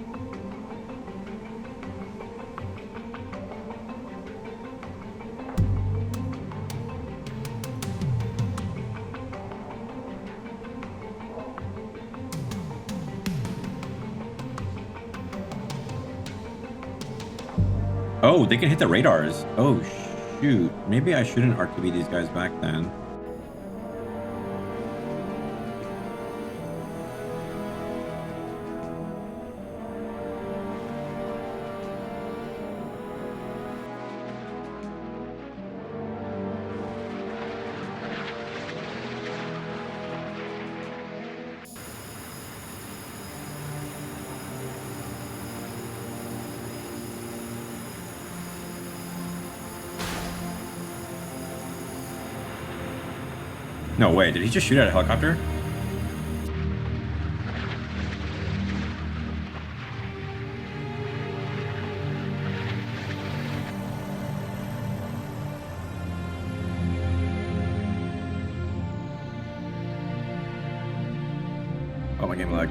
Oh, they can hit the radars. Oh, shoot. Maybe I shouldn't RTB these guys back then. No way, did he just shoot at a helicopter? Oh, my game lag.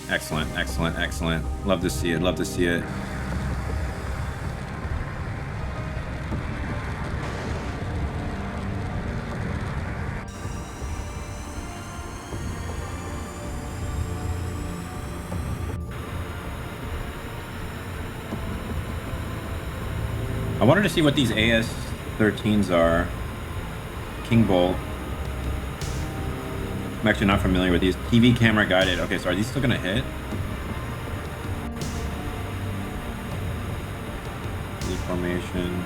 Excellent, excellent, excellent. Love to see it, love to see it. I wanted to see what these AS-13s are. King Bolt. I'm actually not familiar with these. TV camera guided. Okay, so are these still gonna hit? Formation.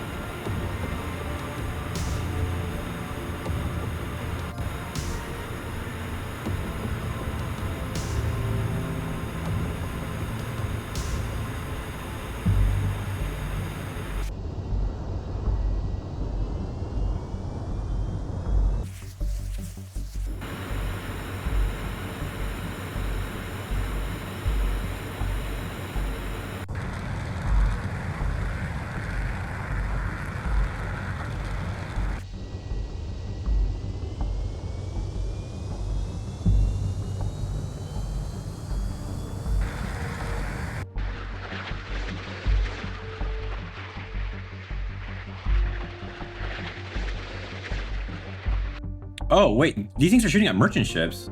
Oh, wait. These things are shooting at merchant ships.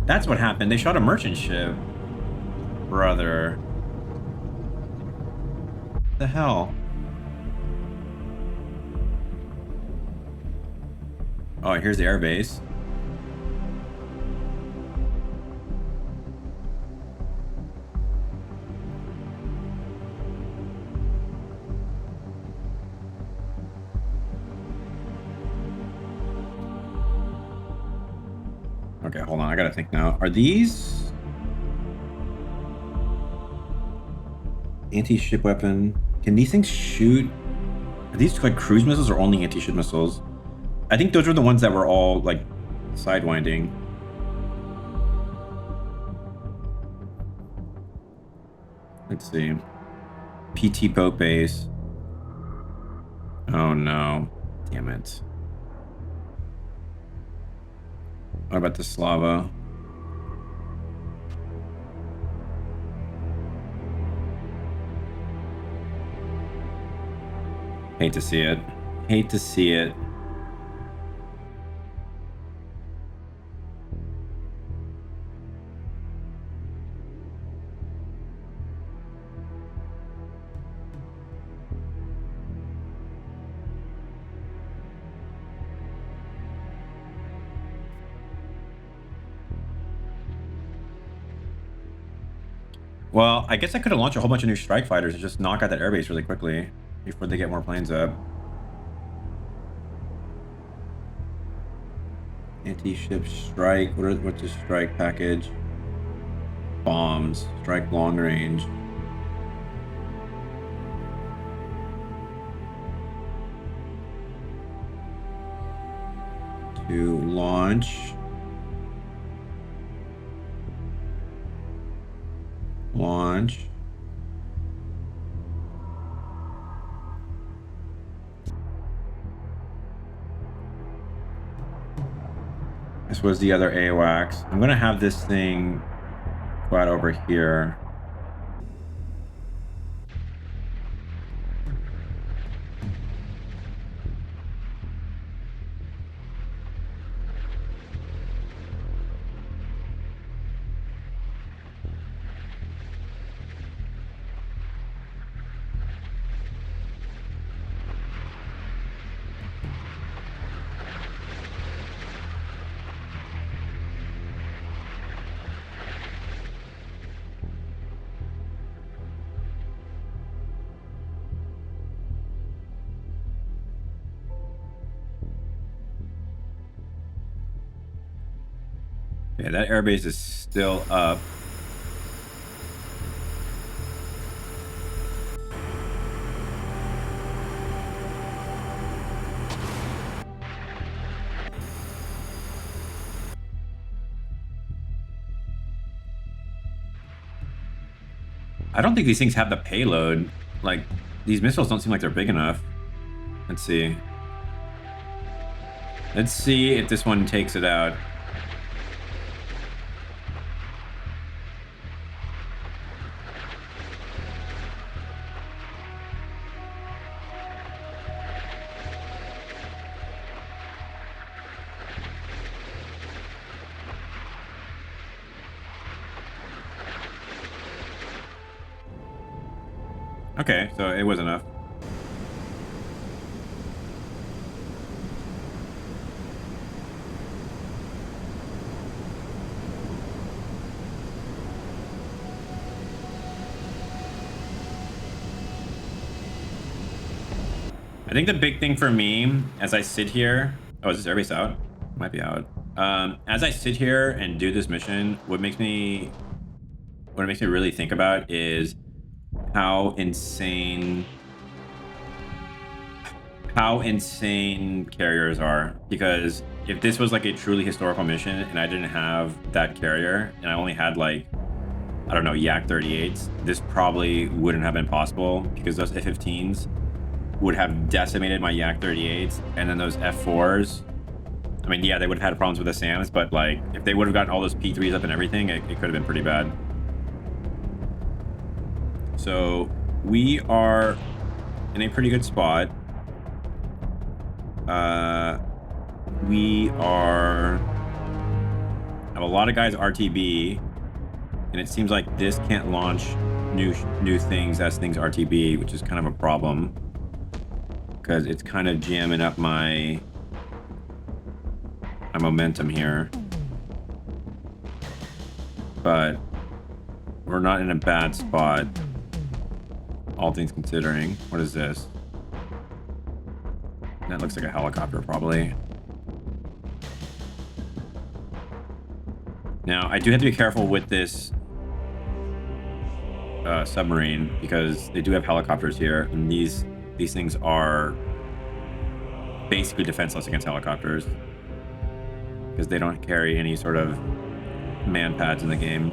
That's what happened. They shot a merchant ship. Brother. The hell? Oh, here's the airbase. Okay, hold on. I gotta think now. Are these anti-ship weapon? Can these things shoot? Are these like cruise missiles or only anti-ship missiles? I think those were the ones that were all like sidewinding. Let's see. PT boat base. Oh no. Damn it. What about the Slava? Hate to see it. Hate to see it. Well, I guess I could have launched a whole bunch of new strike fighters and just knock out that airbase really quickly before they get more planes up. Anti-ship strike. What's the strike package? Bombs. Strike long range. To launch. Launch. This was the other AWACS. I'm gonna have this thing go out over here. Yeah, that airbase is still up. I don't think these things have the payload. Like, these missiles don't seem like they're big enough. Let's see. Let's see if this one takes it out. Okay, so it was enough. I think the big thing for me as I sit here... Oh, is this airbase out? Might be out. As I sit here and do this mission, what it makes me really think about is how insane carriers are. Because if this was like a truly historical mission and I didn't have that carrier and I only had like, I don't know, Yak 38s, this probably wouldn't have been possible because those F-15s would have decimated my Yak 38s, and then those F4s, I mean, yeah, they would have had problems with the SAMs, but like if they would have gotten all those P3s up and everything, it could have been pretty bad. so we are in a pretty good spot. We have a lot of guys RTB, and it seems like this can't launch new things as things RTB, which is kind of a problem because it's kind of jamming up my momentum here. But we're not in a bad spot, all things considering. What is this? That looks like a helicopter, probably. Now, I do have to be careful with this submarine because they do have helicopters here, and these things are basically defenseless against helicopters because they don't carry any sort of man pads in the game.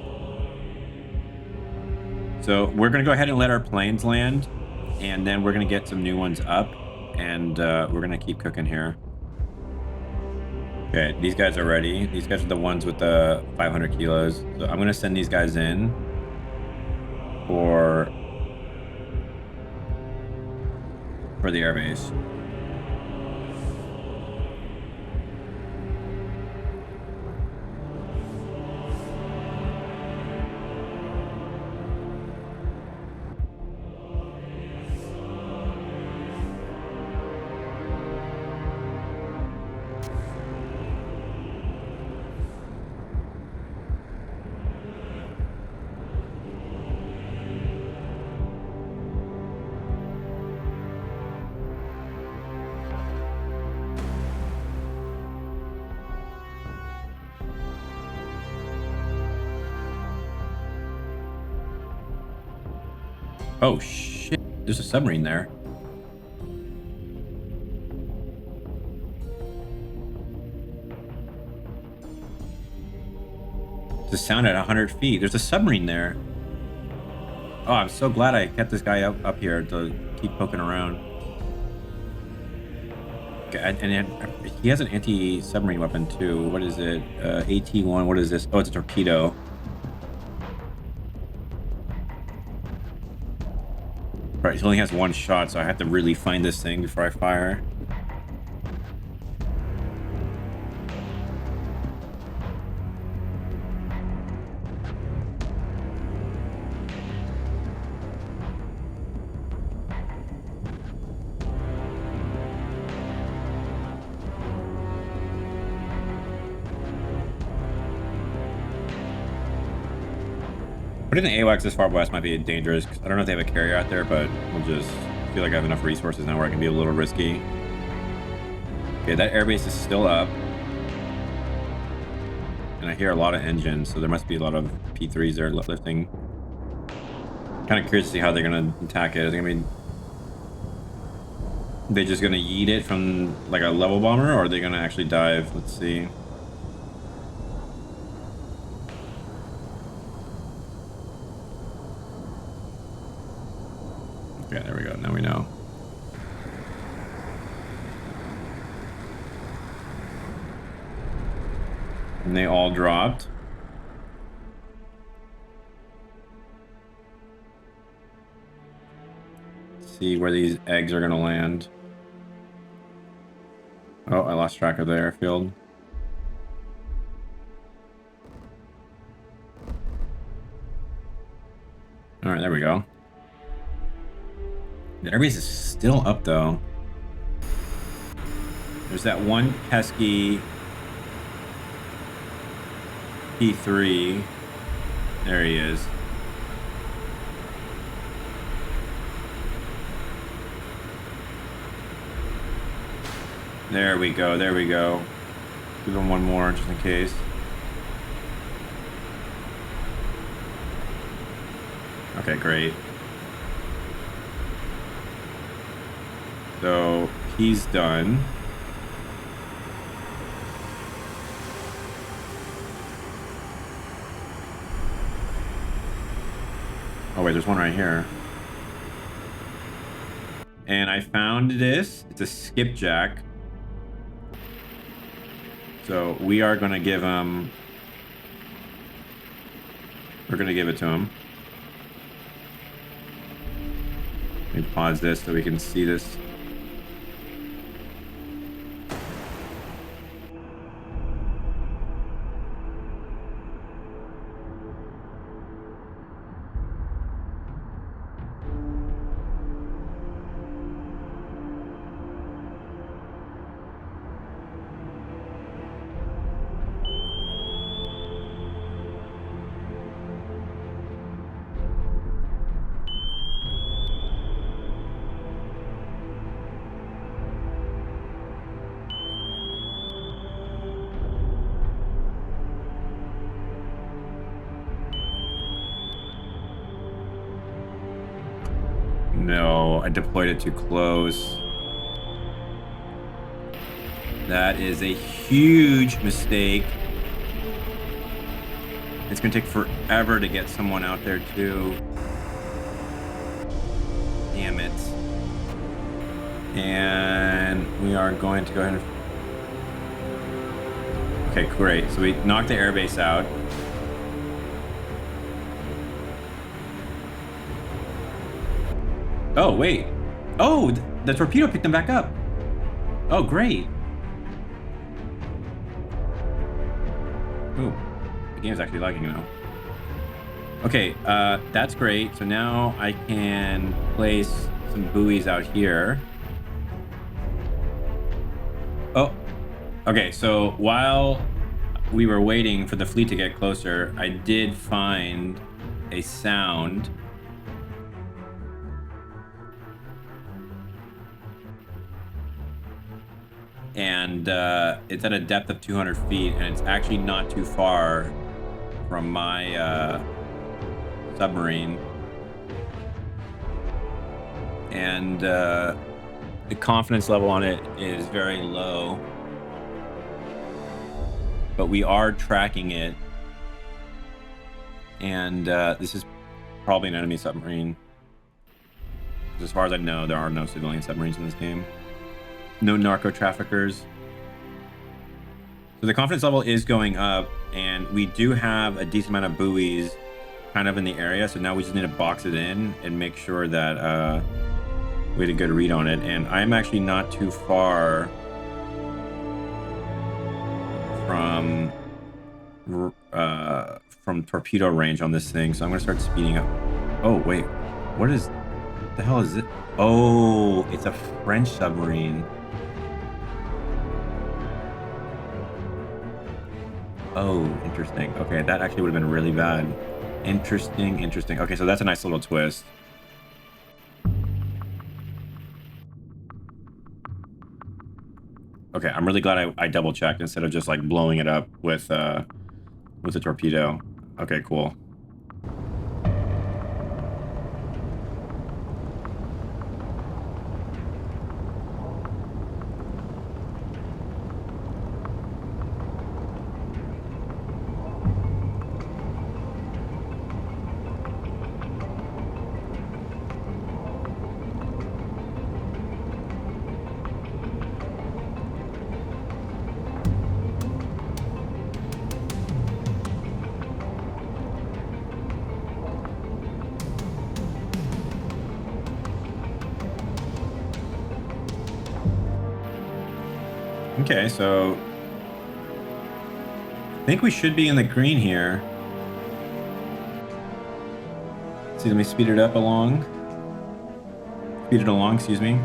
So we're going to go ahead and let our planes land, and then we're going to get some new ones up, and we're going to keep cooking here. Okay, these guys are ready. These guys are the ones with the 500 kilos. So I'm going to send these guys in for the airbase. Oh shit, there's a submarine there. The sound at 100 feet. There's a submarine there. Oh, I'm so glad I kept this guy up here to keep poking around. Okay, and he has an anti-submarine weapon too. What is it? AT-1. What is this? Oh, it's a torpedo. Right, he only has one shot, so I have to really find this thing before I fire. Putting the AWACS this far west might be dangerous. I don't know if they have a carrier out there, but we'll just feel like I have enough resources now where I can be a little risky. Okay, that airbase is still up. And I hear a lot of engines, so there must be a lot of P3s there lifting. Kind of curious to see how they're going to attack it. Is it going to be... They just going to yeet it from like a level bomber, or are they going to actually dive? Let's see. Okay, there we go. Now we know. And they all dropped. Let's see where these eggs are going to land. Oh, I lost track of the airfield. All right, there we go. The airbase is still up, though. There's that one pesky P3. There he is. There we go. There we go. Give him one more just in case. Okay, great. So he's done. Oh wait, there's one right here. And I found this. It's a skipjack. So we are going to give him... We're going to give it to him. Let me pause this so we can see this. No, I deployed it too close. That is a huge mistake. It's gonna take forever to get someone out there too. Damn it. And we are going to go ahead and... Okay, great. So we knocked the airbase out. Oh, wait. Oh, the torpedo picked them back up. Oh, great. Ooh, the game's actually lagging now. Okay, that's great. So now I can place some buoys out here. Oh, okay. So while we were waiting for the fleet to get closer, I did find a sound. And it's at a depth of 200 feet, and it's actually not too far from my submarine. And the confidence level on it is very low, but we are tracking it. And this is probably an enemy submarine. As far as I know, there are no civilian submarines in this game. No narco traffickers. So the confidence level is going up, and we do have a decent amount of buoys kind of in the area. So now we just need to box it in and make sure that we had a good read on it. And I'm actually not too far from torpedo range on this thing. So I'm gonna start speeding up. Oh wait, what the hell is it? Oh, it's a French submarine. Oh, interesting. Okay, that actually would have been really bad. Interesting. Okay, so that's a nice little twist. Okay, I'm really glad I double checked instead of just like blowing it up with a torpedo. Okay, cool. Okay, so I think we should be in the green here. Let's see, let me speed it along, excuse me.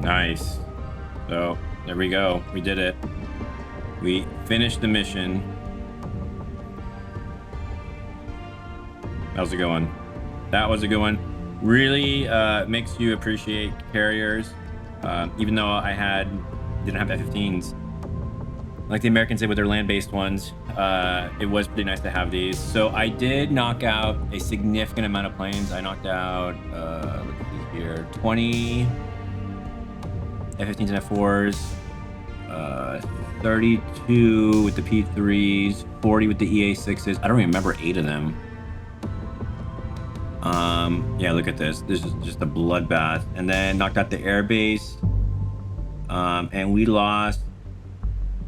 Nice. So there we go. We did it. We finished the mission. That was a good one. That was a good one. Really makes you appreciate carriers. Even though didn't have F-15s, like the Americans did with their land-based ones, it was pretty nice to have these. So I did knock out a significant amount of planes. I knocked out, let's see here, 20 F-15s and F-4s, 32 with the P-3s, 40 with the EA-6s. I don't remember 8 of them. Yeah, look at this. This is just a bloodbath. And then knocked out the air base. And we lost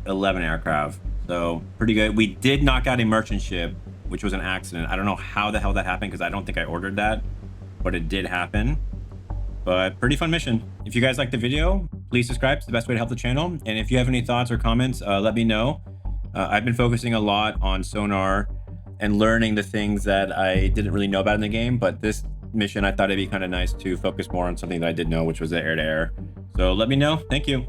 11 aircraft. So pretty good. We did knock out a merchant ship, which was an accident. I don't know how the hell that happened because I don't think I ordered that, but it did happen. But pretty fun mission. If you guys liked the video, please subscribe. It's the best way to help the channel. And if you have any thoughts or comments, let me know. I've been focusing a lot on sonar and learning the things that I didn't really know about in the game, but this mission I thought it'd be kind of nice to focus more on something that I did know, which was the air-to-air. So let me know. Thank you.